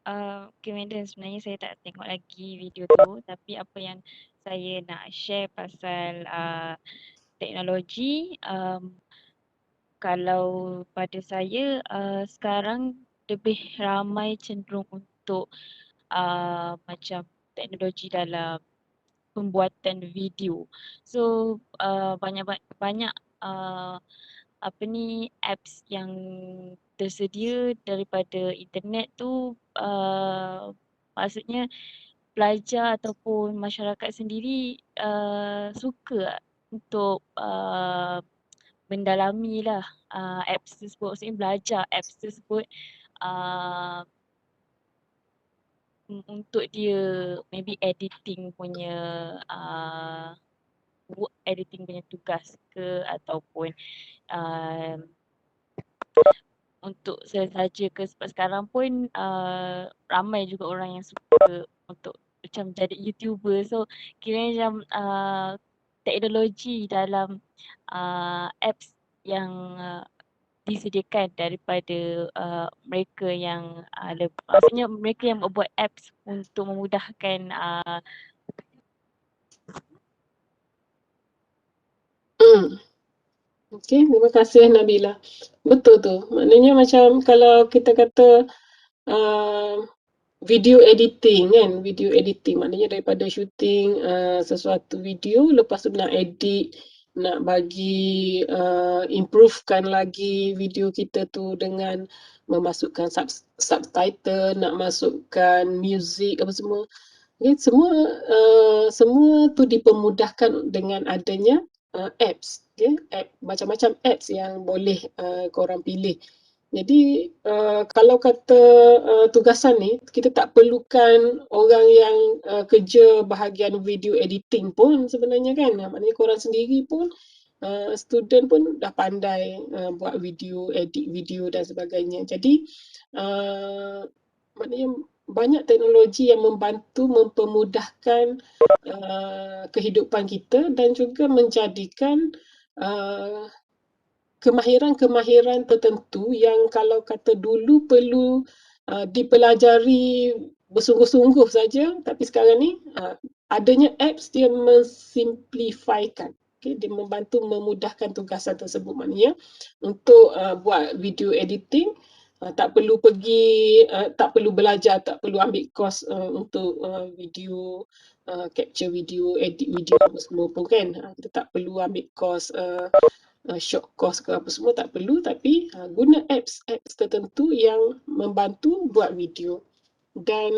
Okay, Madam, sebenarnya saya tak tengok lagi video tu, tapi apa yang saya nak share pasal teknologi, kalau pada saya sekarang lebih ramai cenderung untuk macam teknologi dalam pembuatan video. So banyak apa ni apps yang tersedia daripada internet tu, maksudnya pelajar ataupun masyarakat sendiri suka untuk mendalami lah apps tersebut, maksudnya belajar apps tersebut untuk dia maybe editing punya work, editing punya tugas ke, ataupun untuk sesaja ke, sebab sekarang pun ramai juga orang yang suka untuk macam jadi YouTuber. So kiranya macam teknologi dalam apps yang disediakan daripada mereka yang maksudnya mereka yang membuat apps untuk memudahkan Okay, terima kasih Nabila. Betul tu. Maknanya macam kalau kita kata video editing kan, video editing maknanya daripada shooting sesuatu video, lepas tu nak edit, nak bagi improvekan lagi video kita tu dengan memasukkan subtitle, nak masukkan music apa semua. Okay, semua tu dipermudahkan dengan adanya apps. Okay? Macam-macam apps yang boleh korang pilih. Jadi kalau kata tugasan ni, kita tak perlukan orang yang kerja bahagian video editing pun sebenarnya kan. Maknanya korang sendiri pun, student pun dah pandai buat video, edit video dan sebagainya. Jadi maknanya banyak teknologi yang membantu mempermudahkan kehidupan kita dan juga menjadikan kemahiran-kemahiran tertentu yang kalau kata dulu perlu dipelajari bersungguh-sungguh saja, tapi sekarang ni adanya apps dia mensimplifikan. Okay, dia membantu memudahkan tugasan tersebut. Maknanya untuk buat video editing, tak perlu pergi, tak perlu belajar, tak perlu ambil course untuk video, capture video, edit video apa semua pun kan. Kita tak perlu ambil course short course ke apa semua, tak perlu, tapi guna apps tertentu yang membantu buat video. Dan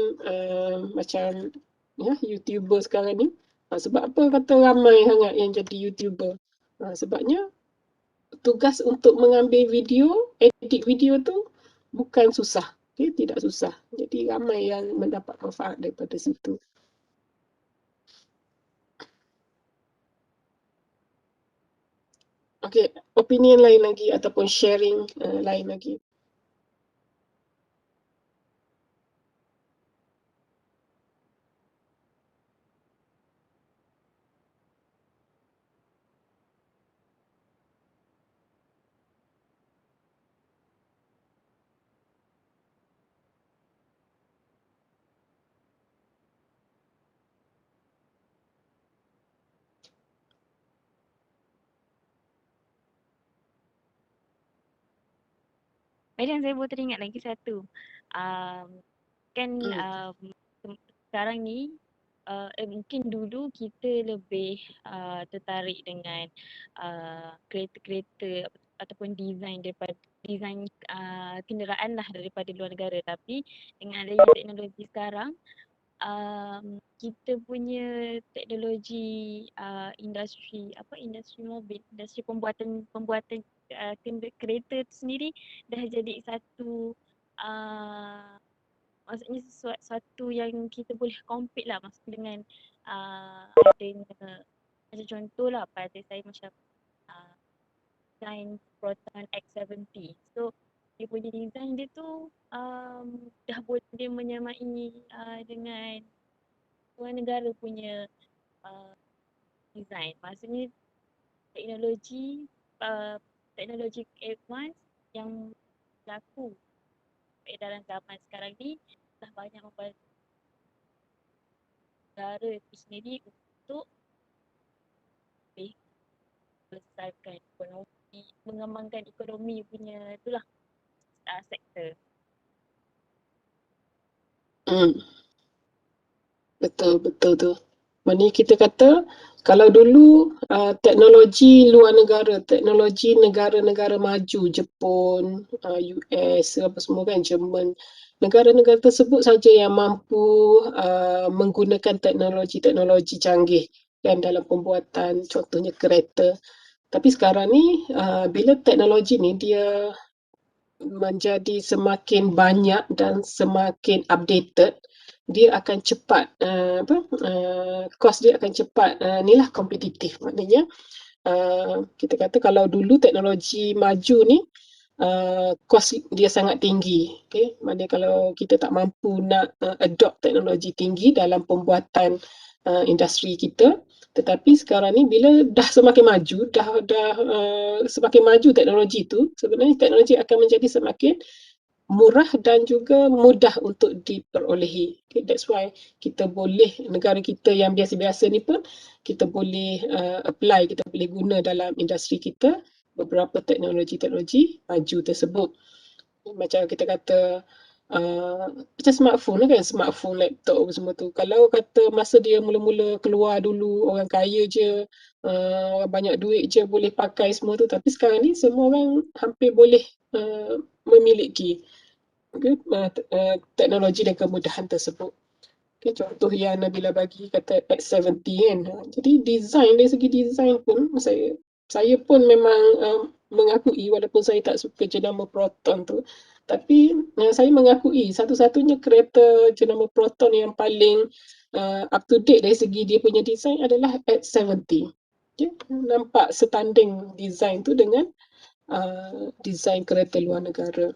macam YouTuber sekarang ni, sebab apa kata ramai sangat yang jadi YouTuber? Sebabnya tugas untuk mengambil video, edit video tu bukan susah. Okay? Tidak susah. Jadi ramai yang mendapat manfaat daripada situ. Okay, opinion lain lagi ataupun sharing lain lagi. Madam, saya boleh teringat lagi satu. Kan sekarang ni mungkin dulu kita lebih tertarik dengan kereta-kereta ataupun design daripada design kenderaan lah daripada luar negara, tapi dengan adanya teknologi sekarang kita punya teknologi industri mobil, industri pembuatan kereta tu sendiri dah jadi satu maksudnya sesuatu yang kita boleh compete lah, maksudnya dengan adanya macam contohlah pada saya macam design Proton X70. So dia punya design dia tu dah boleh menyamai dengan luar negara punya design. Maksudnya teknologi teknologi advance yang berlaku dalam zaman sekarang ni dah banyak membantu negara itu sendiri untuk lebih membesarkan ekonomi, mengembangkan ekonomi punya itulah sektor. Betul tu. Maknanya kita kata kalau dulu teknologi luar negara, teknologi negara-negara maju, Jepun, US, apa semua kan, Jerman, negara-negara tersebut saja yang mampu menggunakan teknologi-teknologi canggih kan dalam pembuatan contohnya kereta. Tapi sekarang ni bila teknologi ni dia menjadi semakin banyak dan semakin updated, dia akan cepat kos dia akan cepat inilah kompetitif. Maknanya kita kata kalau dulu teknologi maju ni kos dia sangat tinggi. Okay? Maknanya kalau kita tak mampu nak adopt teknologi tinggi dalam pembuatan industri kita, tetapi sekarang ni bila dah semakin maju, dah semakin maju teknologi tu, sebenarnya teknologi akan menjadi semakin murah dan juga mudah untuk diperolehi. Okay, that's why kita boleh, negara kita yang biasa-biasa ni pun kita boleh apply, kita boleh guna dalam industri kita beberapa teknologi-teknologi maju tersebut. Macam kita kata macam smartphone kan, smartphone, laptop semua tu. Kalau kata masa dia mula-mula keluar dulu, orang kaya je, orang banyak duit je boleh pakai semua tu. Tapi sekarang ni semua orang hampir boleh memiliki teknologi dan kemudahan tersebut. Okay, contoh yang Nabila bagi kata X70 kan. Jadi design, dari segi design pun saya pun memang mengakui walaupun saya tak suka jenama Proton tu. Tapi saya mengakui satu-satunya kereta jenama Proton yang paling up to date dari segi dia punya design adalah X70. Okay, nampak setanding design tu dengan design kereta luar negara.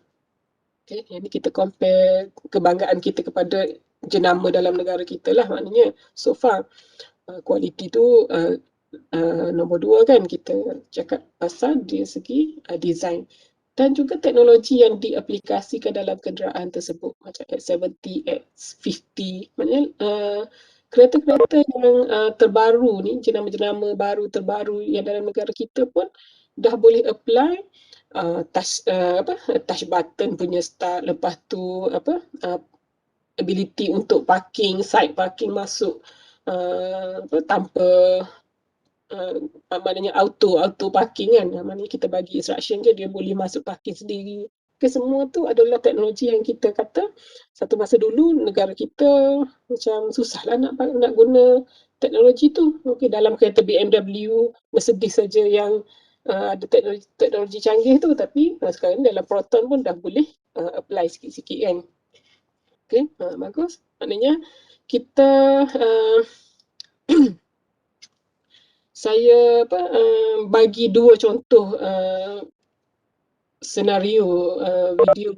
Okay, jadi kita compare kebanggaan kita kepada jenama dalam negara kita lah, maknanya so far kualiti tu nombor 2 kan, kita cakap pasal dari segi design dan juga teknologi yang diaplikasikan dalam kenderaan tersebut macam X70, X50, maknanya kereta-kereta yang terbaru ni, jenama-jenama baru terbaru yang dalam negara kita pun dah boleh apply touch button punya start, lepas tu ability untuk parking, side parking masuk tanpa maknanya auto parking kan, maknanya kita bagi instruction je dia boleh masuk parking sendiri. Semua tu adalah teknologi yang kita kata satu masa dulu negara kita macam susah lah nak guna teknologi tu. Okey, dalam kereta BMW, Mercedes saja yang ada teknologi canggih tu, tapi sekarang dalam Proton pun dah boleh apply sikit-sikit kan. Okey, bagus. Maknanya kita saya bagi dua contoh senario video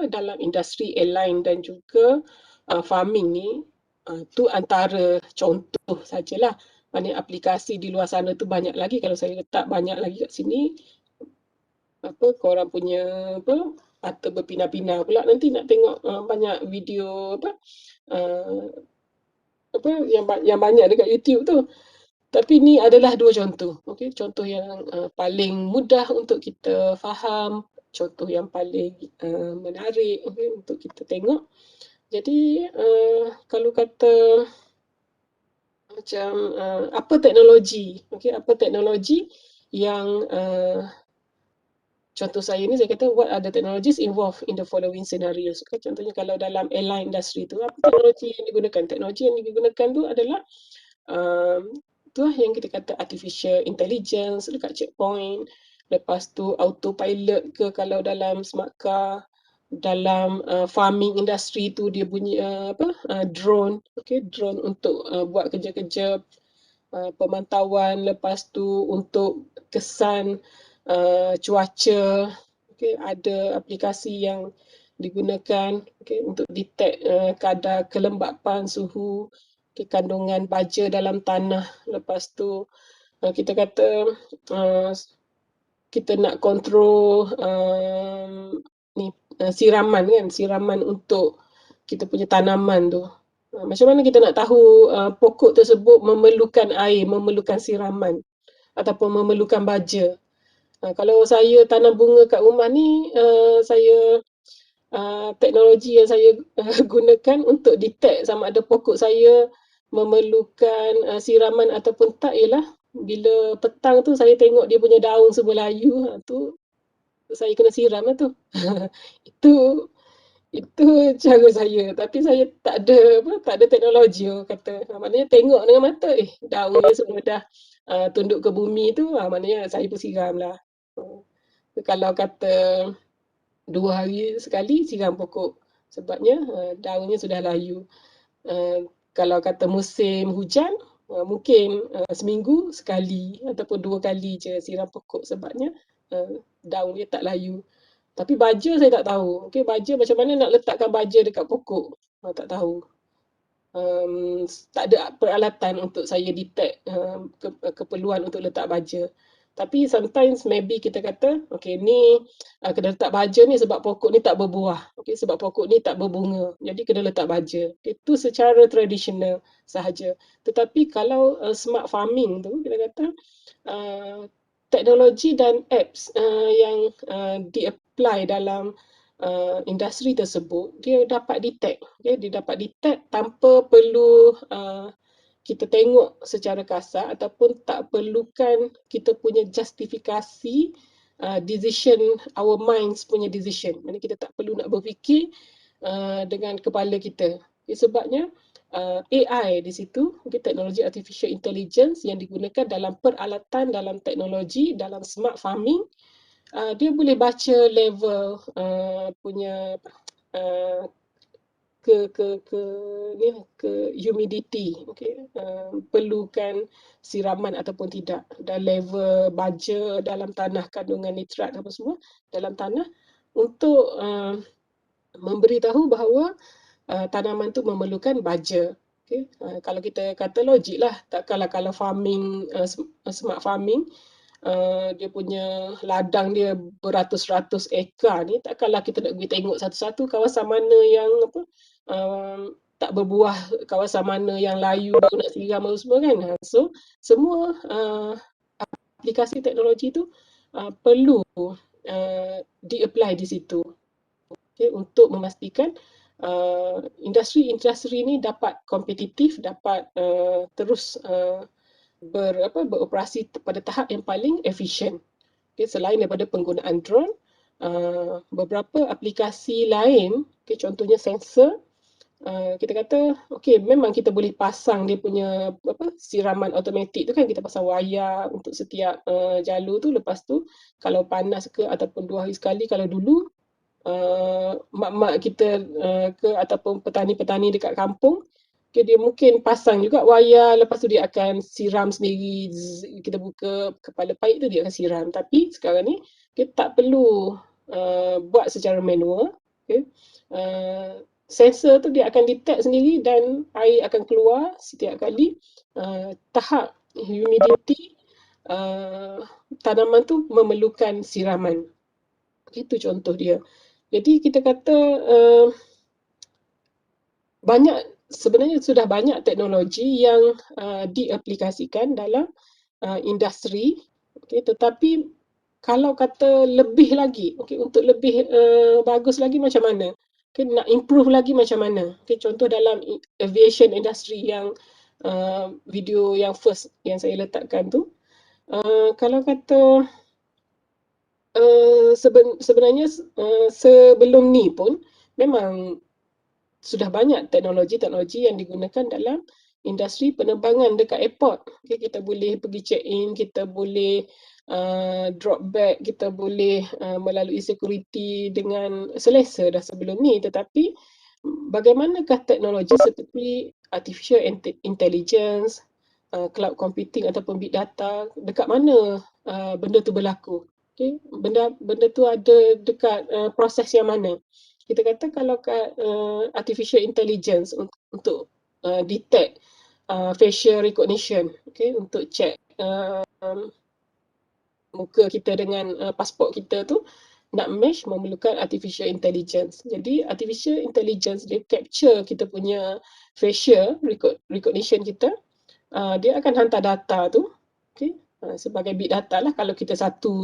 dalam industri airline dan juga farming ni, tu antara contoh sajalah. Maknanya aplikasi di luar sana tu banyak lagi. Kalau saya letak banyak lagi kat sini, korang punya mata berpindah-pindah pula nanti nak tengok banyak video yang banyak dekat YouTube tu. Tapi ni adalah dua contoh. Okey, contoh yang paling mudah untuk kita faham, contoh yang paling menarik untuk kita tengok. Jadi kalau kata macam apa teknologi, apa teknologi yang contoh saya ni, saya kata what are the technologies involved in the following scenarios. Contohnya kalau dalam airline industry tu, apa teknologi yang digunakan? Teknologi yang digunakan tu adalah itulah yang kita kata artificial intelligence dekat checkpoint, lepas tu autopilot ke kalau dalam smart car, dalam farming industry tu dia punya drone, drone untuk buat kerja-kerja pemantauan, lepas tu untuk kesan cuaca, ada aplikasi yang digunakan untuk detect kadar kelembapan suhu, kandungan baja dalam tanah. Lepas tu kita kata kita nak kontrol siraman kan, siraman untuk kita punya tanaman tu. Macam mana kita nak tahu pokok tersebut memerlukan air, memerlukan siraman ataupun memerlukan baja. Kalau saya tanam bunga kat rumah ni, saya teknologi yang saya gunakan untuk detect sama ada pokok saya memerlukan siraman ataupun tak ialah bila petang tu saya tengok dia punya daun semua layu, tu saya kena siram lah tu. Itu cara saya, tapi saya tak ada teknologi kata. Maknanya tengok dengan mata, daunnya semua dah tunduk ke bumi tu, maknanya saya pun siramlah. Kalau kata 2 hari sekali siram pokok sebabnya daunnya sudah layu. Kalau kata musim hujan, mungkin seminggu sekali ataupun 2 kali je siram pokok sebabnya daun dia tak layu. Tapi baja saya tak tahu. Baja macam mana nak letakkan baja dekat pokok? Tak tahu. Tak ada peralatan untuk saya detect keperluan untuk letak baja. Tapi sometimes maybe kita kata, ni kena letak baja ni sebab pokok ni tak berbuah. Sebab pokok ni tak berbunga. Jadi kena letak baja. Itu secara tradisional sahaja. Tetapi kalau smart farming tu, kita kata teknologi dan apps yang di-apply dalam industri tersebut, dia dapat detect. Dia dapat detect tanpa perlu kita tengok secara kasar ataupun tak perlukan kita punya justifikasi decision, our minds punya decision. Maksudnya kita tak perlu nak berfikir dengan kepala kita. Sebabnya AI di situ, teknologi artificial intelligence yang digunakan dalam peralatan, dalam teknologi, dalam smart farming, dia boleh baca level punya ke humidity, perlukan siraman ataupun tidak, dan level baja dalam tanah, kandungan nitrat apa semua dalam tanah untuk memberitahu bahawa tanaman tu memerlukan baja. Kalau kita kata logik lah, takkanlah kalau farming, smart farming, dia punya ladang dia beratus-ratus ekar ni, takkanlah kita nak pergi tengok satu-satu kawasan mana yang tak berbuah, kawasan mana yang layu baru nak siram semua kan. So semua aplikasi teknologi tu perlu di-apply di situ untuk memastikan industri ni dapat kompetitif, dapat terus beroperasi pada tahap yang paling efisien. Selain daripada penggunaan drone, beberapa aplikasi lain, contohnya sensor Kita kata okey, memang kita boleh pasang dia punya siraman automatik tu kan, kita pasang wayar untuk setiap jalur tu. Lepas tu kalau panas ke ataupun 2 hari sekali, kalau dulu mak-mak kita ke ataupun petani-petani dekat kampung, dia mungkin pasang juga wayar, lepas tu dia akan siram sendiri. Kita buka kepala paip tu dia akan siram. Tapi sekarang ni dia tak perlu buat secara manual. Okay. Sensor tu dia akan detect sendiri dan air akan keluar setiap kali. Tahap humidity tanaman tu memerlukan siraman. Itu contoh dia. Jadi kita kata sebenarnya sudah banyak teknologi yang diaplikasikan dalam industri, tetapi kalau kata lebih lagi, untuk lebih bagus lagi macam mana? Nak improve lagi macam mana? Contoh dalam aviation industry yang video yang first yang saya letakkan tu, kalau kata sebenarnya sebelum ni pun memang sudah banyak teknologi-teknologi yang digunakan dalam industri penerbangan dekat airport. Kita boleh pergi check in, kita boleh drop bag, kita boleh melalui security dengan selesa dah sebelum ni. Tetapi bagaimanakah teknologi seperti artificial intelligence, cloud computing ataupun big data, dekat mana benda tu berlaku? Benda tu ada dekat proses yang mana? Kita kata kalau kat artificial intelligence untuk detect facial recognition, untuk check muka kita dengan pasport kita tu nak match memerlukan artificial intelligence. Jadi artificial intelligence dia capture kita punya facial recognition kita, dia akan hantar data tu, sebagai big data lah. Kalau kita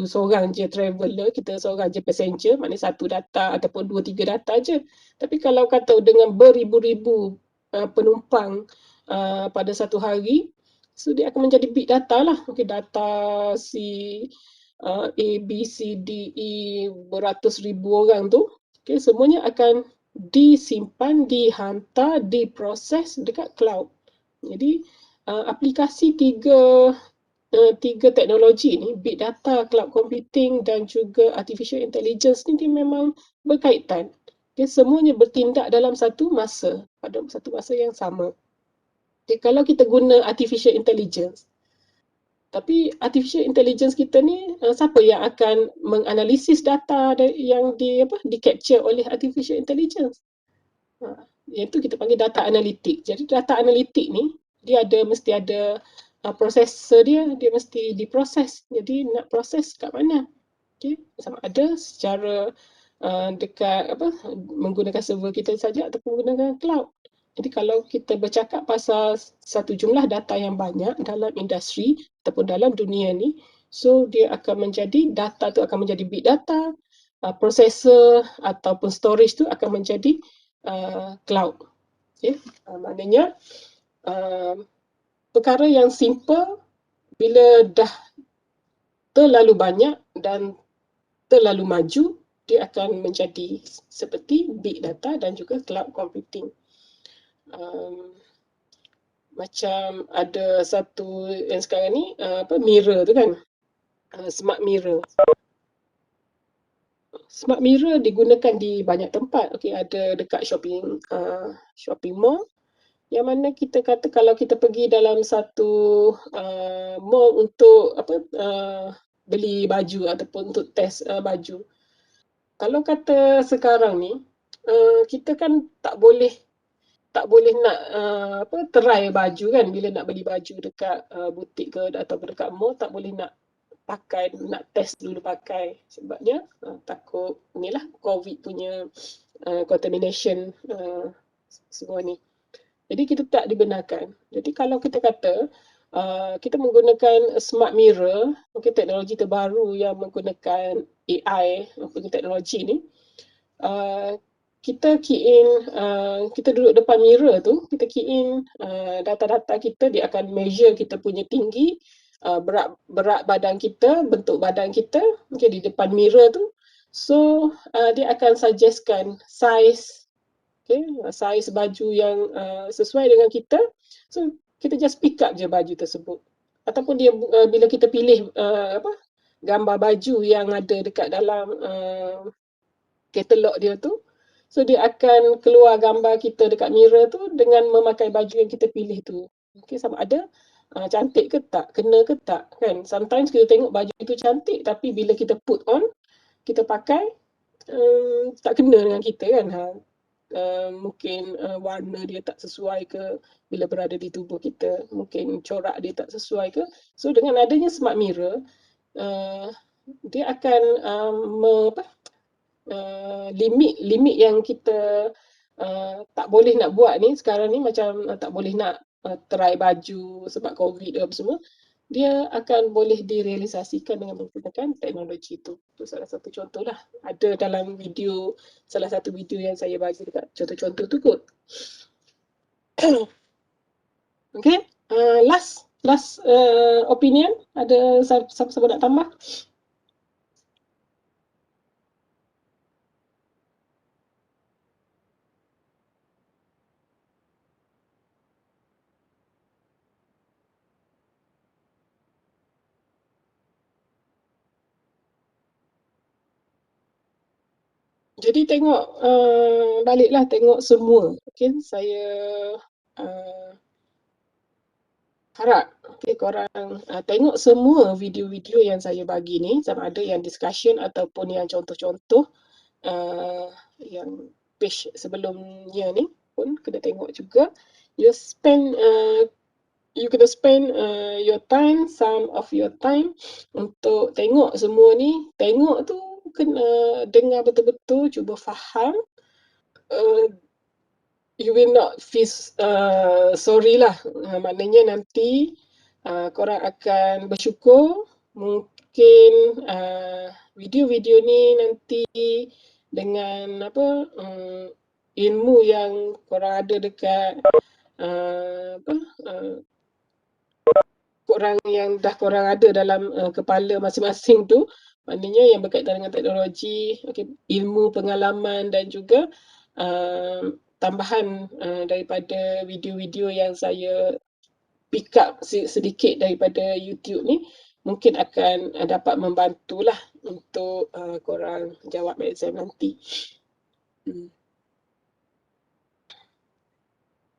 seorang je traveller, kita seorang je passenger, maknanya satu data ataupun 2-3 data je. Tapi kalau kata dengan beribu-ribu penumpang pada satu hari, so dia akan menjadi big data lah. Data si A, B, C, D, E beratus ribu orang tu, semuanya akan disimpan, dihantar, diproses dekat cloud. Jadi aplikasi tiga teknologi ni, big data, cloud computing dan juga artificial intelligence ni dia memang berkaitan. Semuanya bertindak dalam satu masa, pada satu masa yang sama. Kalau kita guna artificial intelligence, tapi artificial intelligence kita ni siapa yang akan menganalisis data yang di-capture oleh artificial intelligence? Iaitu kita panggil data analitik. Jadi data analitik ni dia mesti ada processor dia mesti diproses. Jadi nak proses kat mana? Sama ada secara dekat menggunakan server kita saja ataupun menggunakan cloud. Jadi kalau kita bercakap pasal satu jumlah data yang banyak dalam industri ataupun dalam dunia ni, so dia akan menjadi, data tu akan menjadi big data, processor ataupun storage tu akan menjadi cloud. Maknanya perkara yang simple bila dah terlalu banyak dan terlalu maju, dia akan menjadi seperti big data dan juga cloud computing. Macam ada satu yang sekarang ni mirror tu kan, smart mirror. Smart mirror digunakan di banyak tempat. Ada dekat shopping mall, yang mana kita kata kalau kita pergi dalam satu mall untuk beli baju ataupun untuk test baju. Kalau kata sekarang ni, kita kan tak boleh nak try baju kan, bila nak beli baju dekat butik ke ataupun dekat mall, tak boleh nak pakai, nak test dulu pakai. Sebabnya takut inilah COVID punya contamination semua ni. Jadi kita tak dibenarkan. Jadi kalau kita kata kita menggunakan smart mirror, teknologi terbaru yang menggunakan AI punya teknologi ni, kita key in, kita duduk depan mirror tu, kita key in data-data kita, dia akan measure kita punya tinggi, berat badan kita, bentuk badan kita di depan mirror tu. So dia akan suggestkan size okay, saiz baju yang sesuai dengan kita. So kita just pick up je baju tersebut. Ataupun dia bila kita pilih gambar baju yang ada dekat dalam katalog dia tu, so dia akan keluar gambar kita dekat mirror tu dengan memakai baju yang kita pilih tu. Okay, sama ada cantik ke tak, kena ke tak, kan. Sometimes kita tengok baju tu cantik tapi bila kita put on, kita pakai, tak kena dengan kita, kan. Mungkin warna dia tak sesuai ke bila berada di tubuh kita, mungkin corak dia tak sesuai ke. So dengan adanya smart mirror, dia akan limit yang kita tak boleh nak buat ni sekarang ni, macam tak boleh nak try baju sebab COVID apa semua, dia akan boleh direalisasikan dengan menggunakan teknologi tu. Itu salah satu contoh lah. Ada dalam video, salah satu video yang saya bagi dekat contoh-contoh tu kot. Okay, last opinion, ada siapa-siapa nak tambah? Jadi tengok, baliklah tengok semua. Okay, saya harap korang tengok semua video-video yang saya bagi ni, sama ada yang discussion ataupun yang contoh-contoh yang page sebelumnya ni pun kena tengok juga. You kena spend your time, some of your time untuk tengok semua ni. Tengok tu kena dengar betul-betul, cuba faham. You will not feel sorry lah. Maknanya nanti korang akan bersyukur mungkin video-video ni nanti dengan ilmu yang korang ada dekat korang yang dah korang ada dalam kepala masing-masing tu, maknanya yang berkaitan dengan teknologi, ilmu, pengalaman dan juga tambahan daripada video-video yang saya pick up sedikit daripada YouTube ni, mungkin akan dapat membantulah untuk korang jawab exam nanti.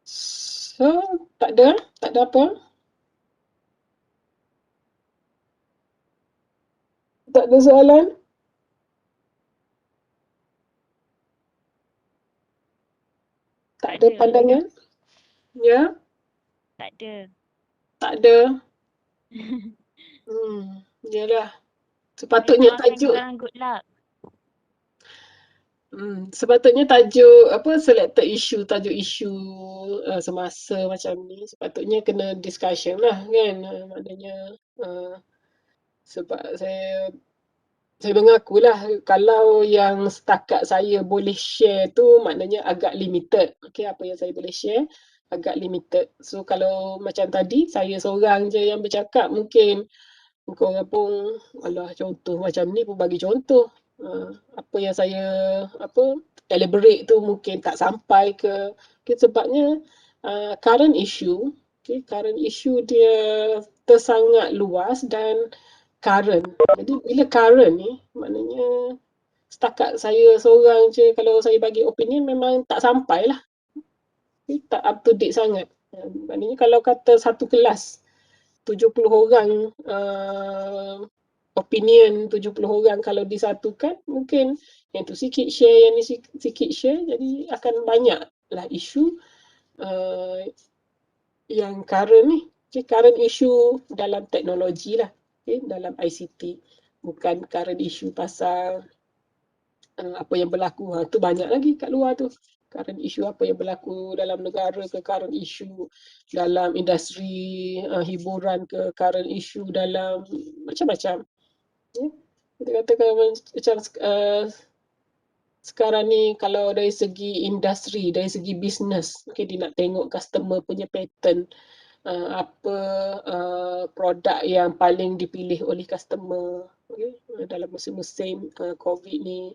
So, tak ada apa? Tak ada soalan? Tak ada pandangan? Ya? Tak ada. Tak ada. Yalah. Sepatutnya tajuk. Good luck. Sepatutnya tajuk selected issue, tajuk isu semasa macam ni sepatutnya kena discussion lah, kan. Maknanya sebab saya mengakulah kalau yang setakat saya boleh share tu maknanya agak limited. Okay, apa yang saya boleh share agak limited. So kalau macam tadi saya seorang je yang bercakap, mungkin korang pun alah contoh macam ni pun bagi contoh. Apa yang saya elaborate tu mungkin tak sampai ke. Okay, sebabnya current issue dia tersangat luas dan current. Jadi bila current ni maknanya setakat saya seorang je, kalau saya bagi opinion memang tak sampai lah. Tak up to date sangat. Maknanya kalau kata satu kelas 70 orang opinion, 70 orang kalau disatukan, mungkin yang tu sikit share, yang ni sikit share, jadi akan banyak lah isu yang current ni. Okay, current issue dalam teknologi lah, dalam ICT. Bukan current issue pasal apa yang berlaku. Tu banyak lagi kat luar tu. Current issue apa yang berlaku dalam negara ke, current issue dalam industri hiburan ke, current issue dalam macam-macam. Kita katakan macam sekarang ni kalau dari segi industri, dari segi bisnes, dia nak tengok customer punya pattern, apa produk yang paling dipilih oleh customer dalam musim-musim COVID ni,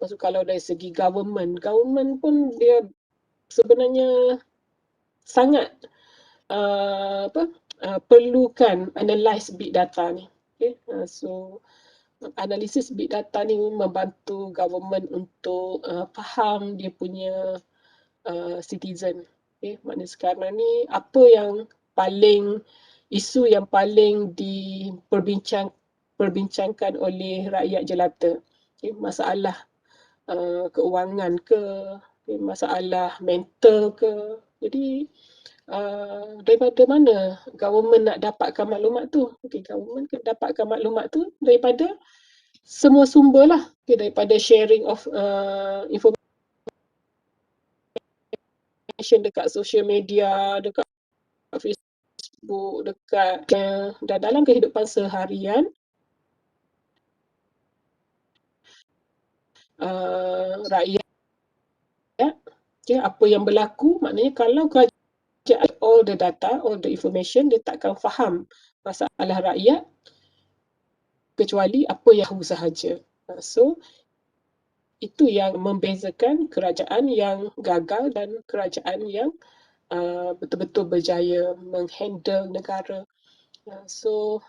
Lepas tu kalau dari segi government pun dia sebenarnya sangat perlukan analyse big data ni. Okay? So analisis big data ni membantu government untuk faham dia punya citizen. Okay? Maknanya sekarang ni apa yang isu yang paling diperbincangkan oleh rakyat jelata. Okay? Masalah keuangan ke, okay? Masalah mental ke. Jadi daripada mana government nak dapatkan maklumat tu? Okay, government dapatkan maklumat tu daripada semua sumber lah. Okay, daripada sharing of information dekat social media, dekat Facebook, dekat dan dalam kehidupan seharian rakyat, okay, apa yang berlaku, maknanya kalau kerajaan all the data, all the information, dia takkan faham masalah rakyat kecuali apa yang tahu sahaja. So itu yang membezakan kerajaan yang gagal dan kerajaan yang betul-betul berjaya menghandle negara. So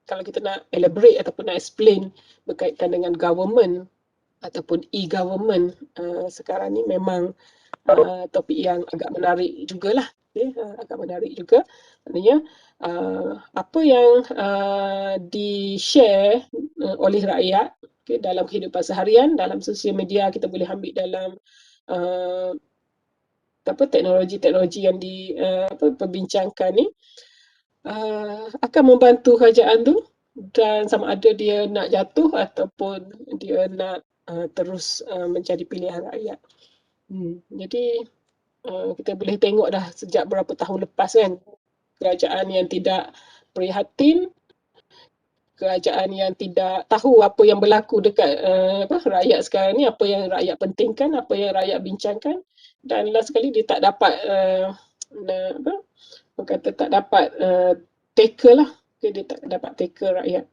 kalau kita nak elaborate ataupun nak explain berkaitan dengan government ataupun e-government, sekarang ni memang topik yang agak menarik jugalah. Okay, agak menarik juga. Maknanya apa yang di-share oleh rakyat, okay, dalam kehidupan seharian, dalam sosial media, kita boleh ambil dalam teknologi-teknologi yang diperbincangkan ni, akan membantu kerajaan tu, dan sama ada dia nak jatuh ataupun dia nak terus menjadi pilihan rakyat. Jadi kita boleh tengok dah sejak berapa tahun lepas kan, kerajaan yang tidak prihatin, kerajaan yang tidak tahu apa yang berlaku dekat rakyat sekarang ni, apa yang rakyat pentingkan, apa yang rakyat bincangkan, dan last sekali dia tak dapat tak dapat tackle lah. Okay, dia tak dapat tackle rakyat.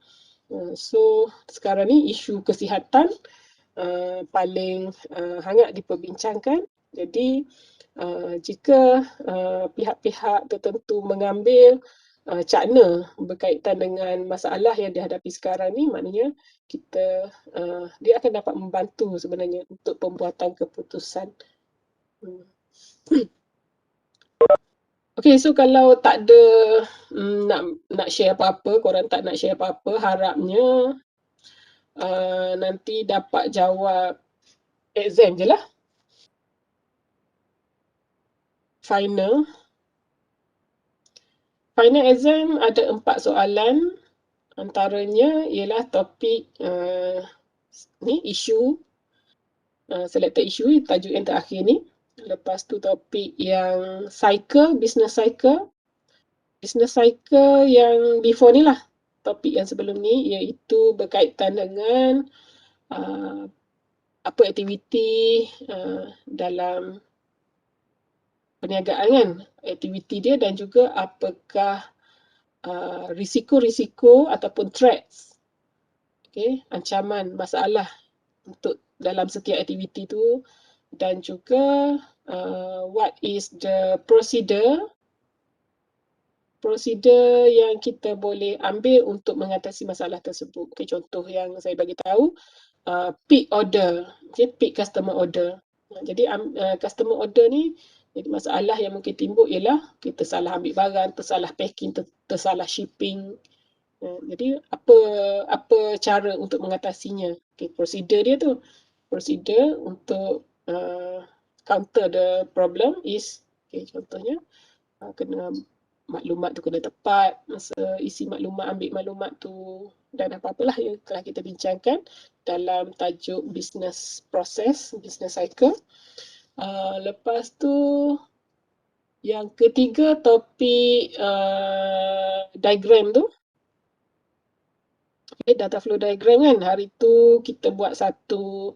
So sekarang ni isu kesihatan paling hangat diperbincangkan. Jadi jika pihak-pihak tertentu mengambil cakna berkaitan dengan masalah yang dihadapi sekarang ni, maknanya dia akan dapat membantu sebenarnya untuk pembuatan keputusan. Okay, so kalau tak ada nak share apa-apa, korang tak nak share apa-apa, harapnya nanti dapat jawab exam je lah. Final exam ada 4 soalan. Antaranya ialah topik ni isu, selected issue, tajuk yang terakhir ni. Lepas tu topik yang business cycle yang before ni lah, topik yang sebelum ni, iaitu berkaitan dengan apa aktiviti dalam perniagaan kan, aktiviti dia, dan juga apakah risiko-risiko ataupun threats, okay, ancaman, masalah untuk dalam setiap aktiviti tu, dan juga what is the procedure yang kita boleh ambil untuk mengatasi masalah tersebut. Okay, contoh yang saya bagi tahu, peak order, okay, peak customer order. Jadi customer order ni, jadi masalah yang mungkin timbul ialah kita salah ambil barang, tersalah packing, tersalah shipping. Jadi apa cara untuk mengatasinya? Okay, prosedur dia tu. Prosedur untuk counter the problem is, okay, contohnya kena maklumat tu kena tepat, masa isi maklumat, ambil maklumat tu, dan apa-apalah yang telah kita bincangkan dalam tajuk business process, business cycle. Lepas tu yang ketiga, topik diagram tu. Okay, data flow diagram kan, hari tu kita buat satu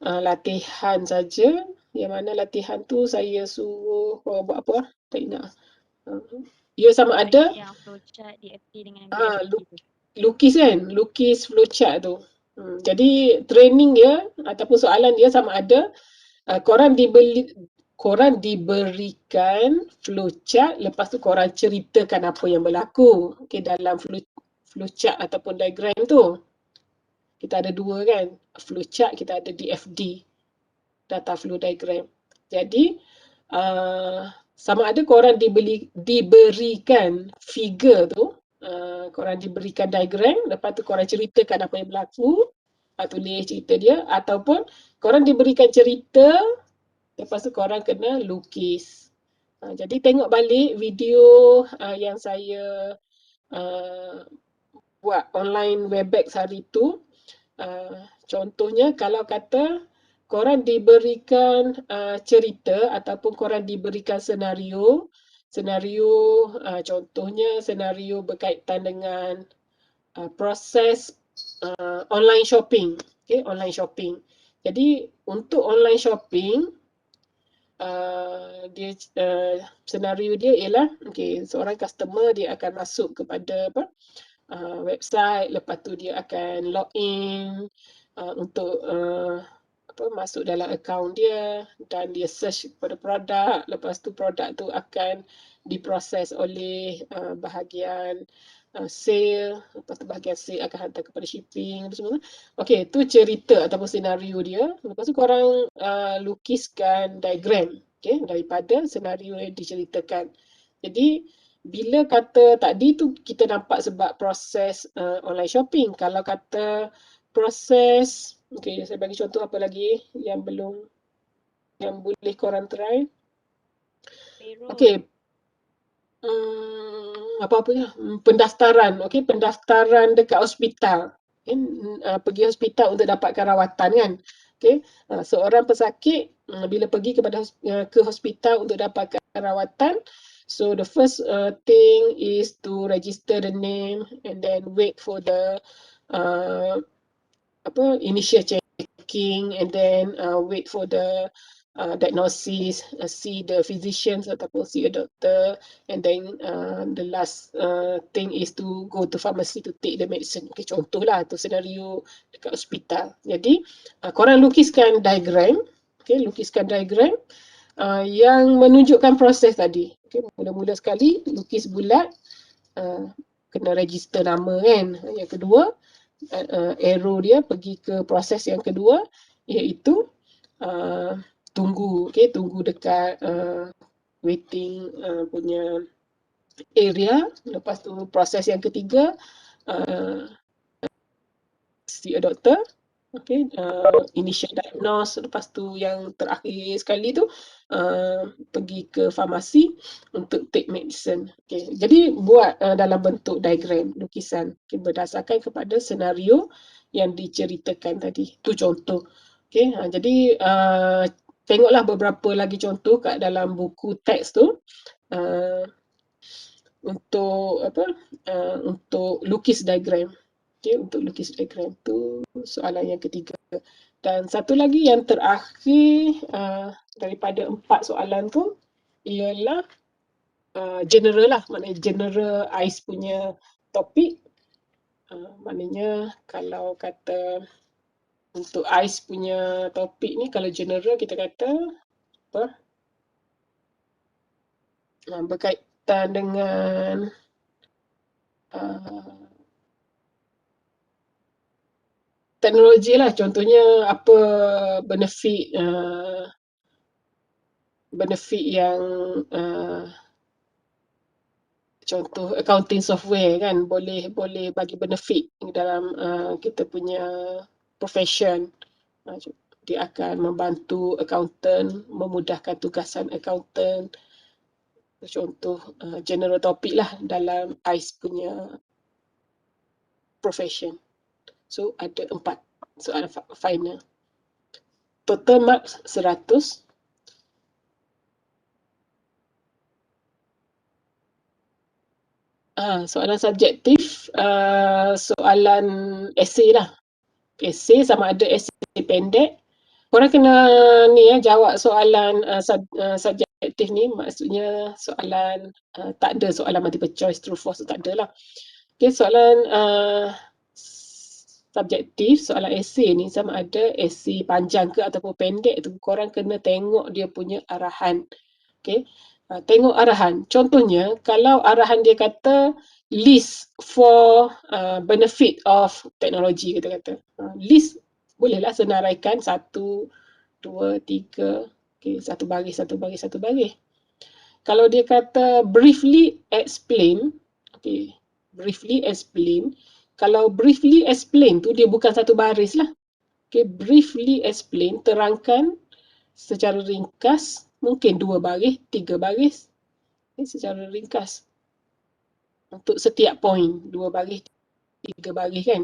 latihan saja, yang mana latihan tu saya suruh buat apa lah, tak ingat. Ia sama ada yang flowchart DFT dengan lukis kan, lukis flowchart tu. Jadi training dia ataupun soalan dia sama ada korang diberikan flowchart, lepas tu korang ceritakan apa yang berlaku dalam flowchart ataupun diagram tu. Kita ada dua kan, flowchart, kita ada DFD, data flow diagram. Jadi sama ada korang diberikan figure tu, korang diberikan diagram, lepas tu korang ceritakan apa yang berlaku, tulis cerita dia, ataupun korang diberikan cerita, lepas tu korang kena lukis. Jadi tengok balik video yang saya buat online Webex hari tu. Contohnya kalau kata korang diberikan cerita ataupun korang diberikan senario, contohnya senario berkaitan dengan proses online shopping. Online shopping. Jadi untuk online shopping, dia senario dia ialah seorang customer dia akan masuk kepada website, lepas tu dia akan log in untuk masuk dalam akaun dia dan dia search pada produk, lepas tu produk tu akan diproses oleh bahagian sale, lepas tu bahagian sale akan hantar kepada shipping apa semua. Okey, tu cerita ataupun senario dia. Lepas tu korang lukiskan diagram daripada senario yang diceritakan. Jadi bila kata tadi tu kita nampak sebab proses online shopping. Kalau kata proses, saya bagi contoh apa lagi yang boleh korang try. Okey. Apa-apa ya? Pendaftaran, pendaftaran dekat hospital. Pergi hospital untuk dapatkan rawatan kan. Seorang pesakit bila pergi ke hospital untuk dapatkan rawatan, so the first thing is to register the name and then wait for the initial checking and then wait for the diagnosis, see the physicians ataupun see a doctor, and then the last thing is to go to pharmacy to take the medicine. Contohlah tu senario dekat hospital. Jadi korang lukiskan diagram, lukiskan diagram yang menunjukkan proses tadi. Mula-mula sekali lukis bulat, kena register nama kan. Yang kedua, arrow dia pergi ke proses yang kedua, iaitu tunggu dekat waiting punya area. Lepas tu proses yang ketiga, see a doctor, initial diagnose. Lepas tu yang terakhir sekali tu pergi ke farmasi untuk take medicine. Jadi buat dalam bentuk diagram, lukisan, berdasarkan kepada senario yang diceritakan tadi. Tu contoh. Jadi tengoklah beberapa lagi contoh kat dalam buku teks tu untuk lukis diagram. Untuk lukis diagram tu soalan yang ketiga. Dan satu lagi yang terakhir daripada 4 soalan tu ialah general lah, maknanya general AIS punya topik. Maknanya kalau kata untuk AIS punya topik ni, kalau general kita kata berkaitan dengan teknologi lah, contohnya apa benefit yang contoh accounting software kan boleh bagi benefit dalam kita punya profession. Dia akan membantu accountant, memudahkan tugasan accountant. Contoh general topik lah dalam AIS punya profession. So ada 4 soalan final. Total marks 100. Soalan subjektif, soalan esei lah. Esei sama ada esei pendek. Korang kena jawab soalan subjektif ni, maksudnya soalan tak ada soalan multiple choice, true false, tak ada lah. Soalan subjektif, soalan esei ni sama ada esei panjang ke ataupun pendek tu, korang kena tengok dia punya arahan. Okay. Tengok arahan. Contohnya, kalau arahan dia kata list for benefit of teknologi, kita kata. List bolehlah senaraikan 1, 2, 3, okay, satu baris. Kalau dia kata briefly explain, okay, briefly explain. Kalau briefly explain tu dia bukan satu baris lah. Okay, briefly explain, terangkan secara ringkas, mungkin 2 baris, 3 baris. Okay, secara ringkas. Untuk setiap poin, 2 baris, 3 baris kan.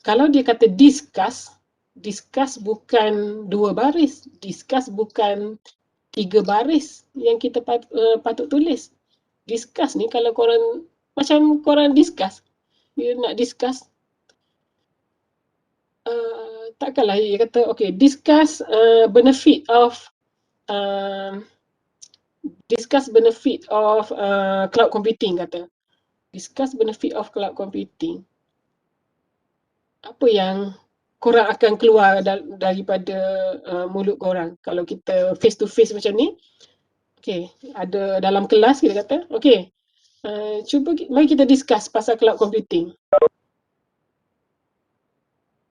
Kalau dia kata discuss bukan 2 baris, discuss bukan 3 baris yang kita patut tulis. Discuss ni kalau korang, macam korang discuss, you nak discuss, takkanlah dia kata, okay, discuss benefit of cloud computing, kata. Discuss benefit of cloud computing. Apa yang korang akan keluar daripada mulut korang kalau kita face to face macam ni? Okay, ada dalam kelas kita kata, okay, mari kita discuss pasal cloud computing.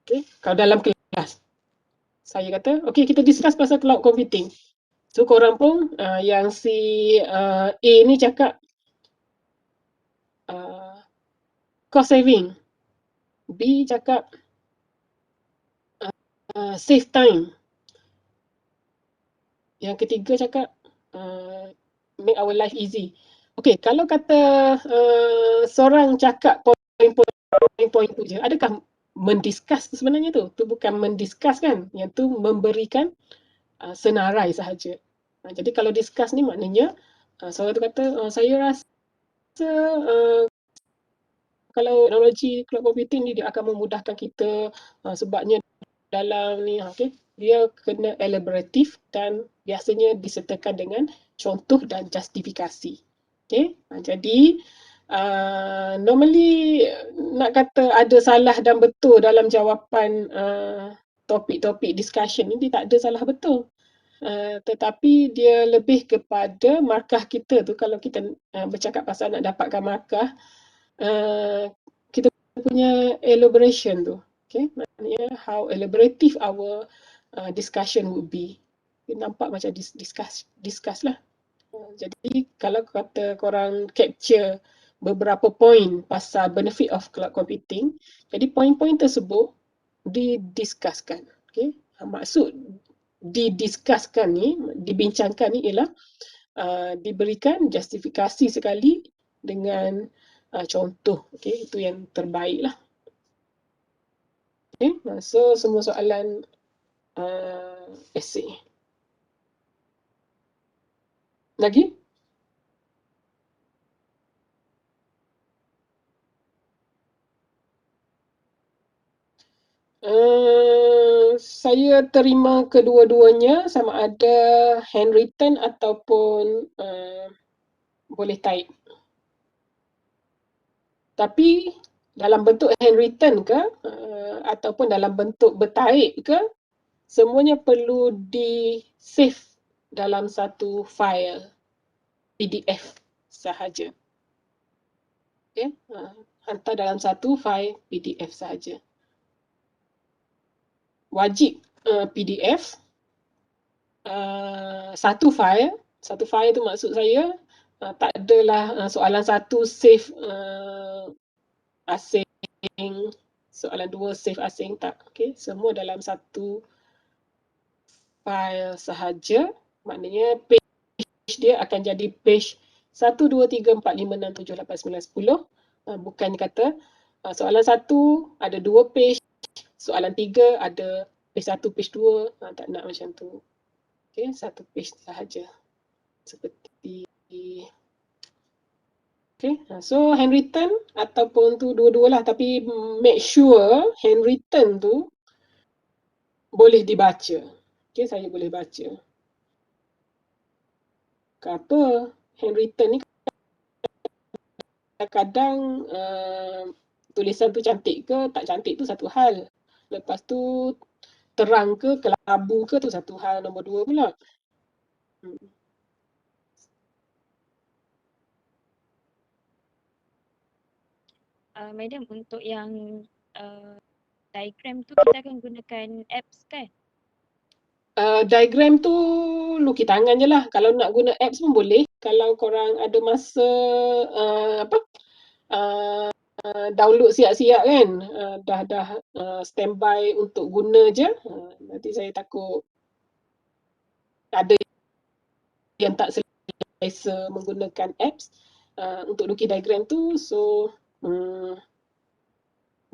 Okay, kalau dalam kelas saya kata, okay, kita discuss pasal cloud computing. So korang pun yang si A ni cakap cost saving, B cakap save time, yang ketiga cakap make our life easy. Okay, kalau kata seorang cakap poin-poin tu je, adakah mendiskus tu sebenarnya tu? Tu bukan mendiskus kan, yang tu memberikan senarai sahaja. Jadi kalau discuss ni maknanya seorang tu kata, saya rasa kalau teknologi cloud computing ni dia akan memudahkan kita sebabnya dalam ni, okay, dia kena elaboratif dan biasanya disertakan dengan contoh dan justifikasi. Okay, jadi normally nak kata ada salah dan betul dalam jawapan topik-topik discussion ni, dia tak ada salah betul. Tetapi dia lebih kepada markah kita tu. Kalau kita bercakap pasal nak dapatkan markah, kita punya elaboration tu, okay, maknanya how elaborative our discussion would be. Nampak macam discuss lah. Jadi kalau kata korang capture beberapa poin pasal benefit of cloud computing, jadi poin-poin tersebut didiskuskan. Okay? Maksud didiskuskan ni, dibincangkan ni ialah diberikan justifikasi sekali dengan contoh. Okay? Itu yang terbaik lah. Okay? So semua soalan essay. Lagi? Saya terima kedua-duanya, sama ada handwritten ataupun boleh type. Tapi dalam bentuk handwritten ke ataupun dalam bentuk bertaip ke, semuanya perlu di-save dalam satu file PDF sahaja. Okay? Hantar dalam satu file PDF sahaja. Wajib PDF, satu file tu maksud saya tak adalah soalan satu save asing, soalan dua save asing, tak. Okay? Semua dalam satu file sahaja, maknanya page dia akan jadi page 1, 2, 3, 4, 5, 6, 7, 8, 9, 10. Bukan kata soalan satu ada 2 page, soalan 3 ada page 1, page 2. Tak nak macam tu. Okay, satu page sahaja. Seperti okay, so handwritten ataupun tu dua-dua lah, tapi make sure handwritten tu boleh dibaca. Okay, saya boleh baca. Kenapa handwritten ni kadang-kadang tulisan tu cantik ke tak cantik tu satu hal. Lepas tu terang ke kelabu ke tu satu hal. Nombor 2 pula. Madam, untuk yang diagram tu kita akan gunakan apps kan? Diagram tu lukis tangan je lah. Kalau nak guna apps pun boleh. Kalau korang ada masa download siap-siap kan, dah standby untuk guna je. Nanti saya takut ada yang tak selesa menggunakan apps untuk lukis diagram tu. So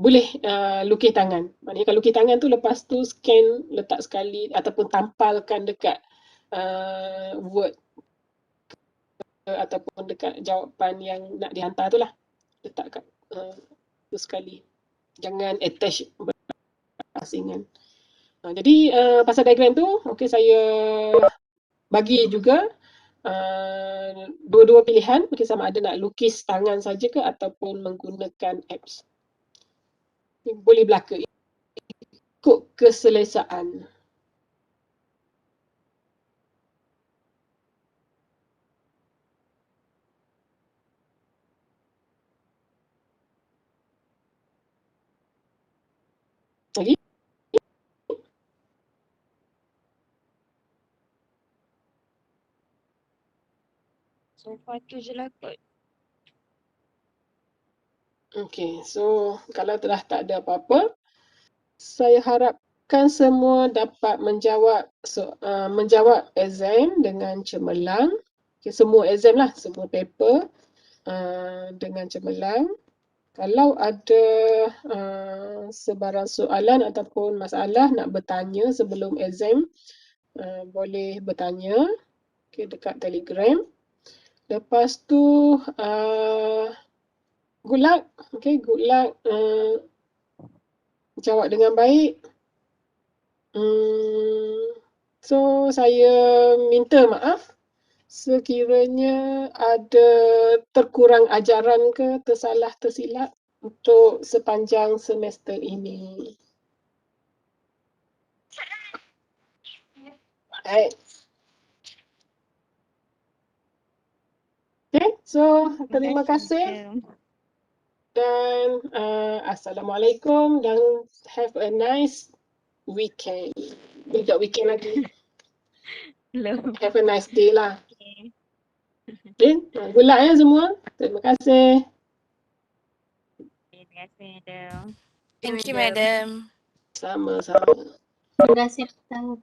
boleh lukis tangan. Maknanya kalau lukis tangan tu lepas tu scan, letak sekali ataupun tampalkan dekat Word ataupun dekat jawapan yang nak dihantar tu lah. Letak kat tu sekali. Jangan attach berasingan. Jadi pasal diagram tu, okay, saya bagi juga dua-dua pilihan, okay, sama ada nak lukis tangan saja ke ataupun menggunakan apps. Boleh belaka ikut keselesaan. Lagi? So far tu je lah kot. Okay, so kalau telah tak ada apa-apa, saya harapkan semua dapat menjawab menjawab exam dengan cemerlang. Okay, semua exam lah, semua paper dengan cemerlang. Kalau ada sebarang soalan ataupun masalah nak bertanya sebelum exam, boleh bertanya dekat Telegram. Lepas tu good luck. Okay, good luck. Jawab dengan baik. So saya minta maaf sekiranya ada terkurang ajaran ke tersalah tersilap untuk sepanjang semester ini. Right. Okay, so terima kasih dan Assalamualaikum dan have a nice weekend. Tidak weekend lagi. Have a nice day lah. Okay, good luck ya semua. Terima kasih. Terima kasih, Madam. Thank you, Madam. Sama-sama. Terima kasih, Ustaz.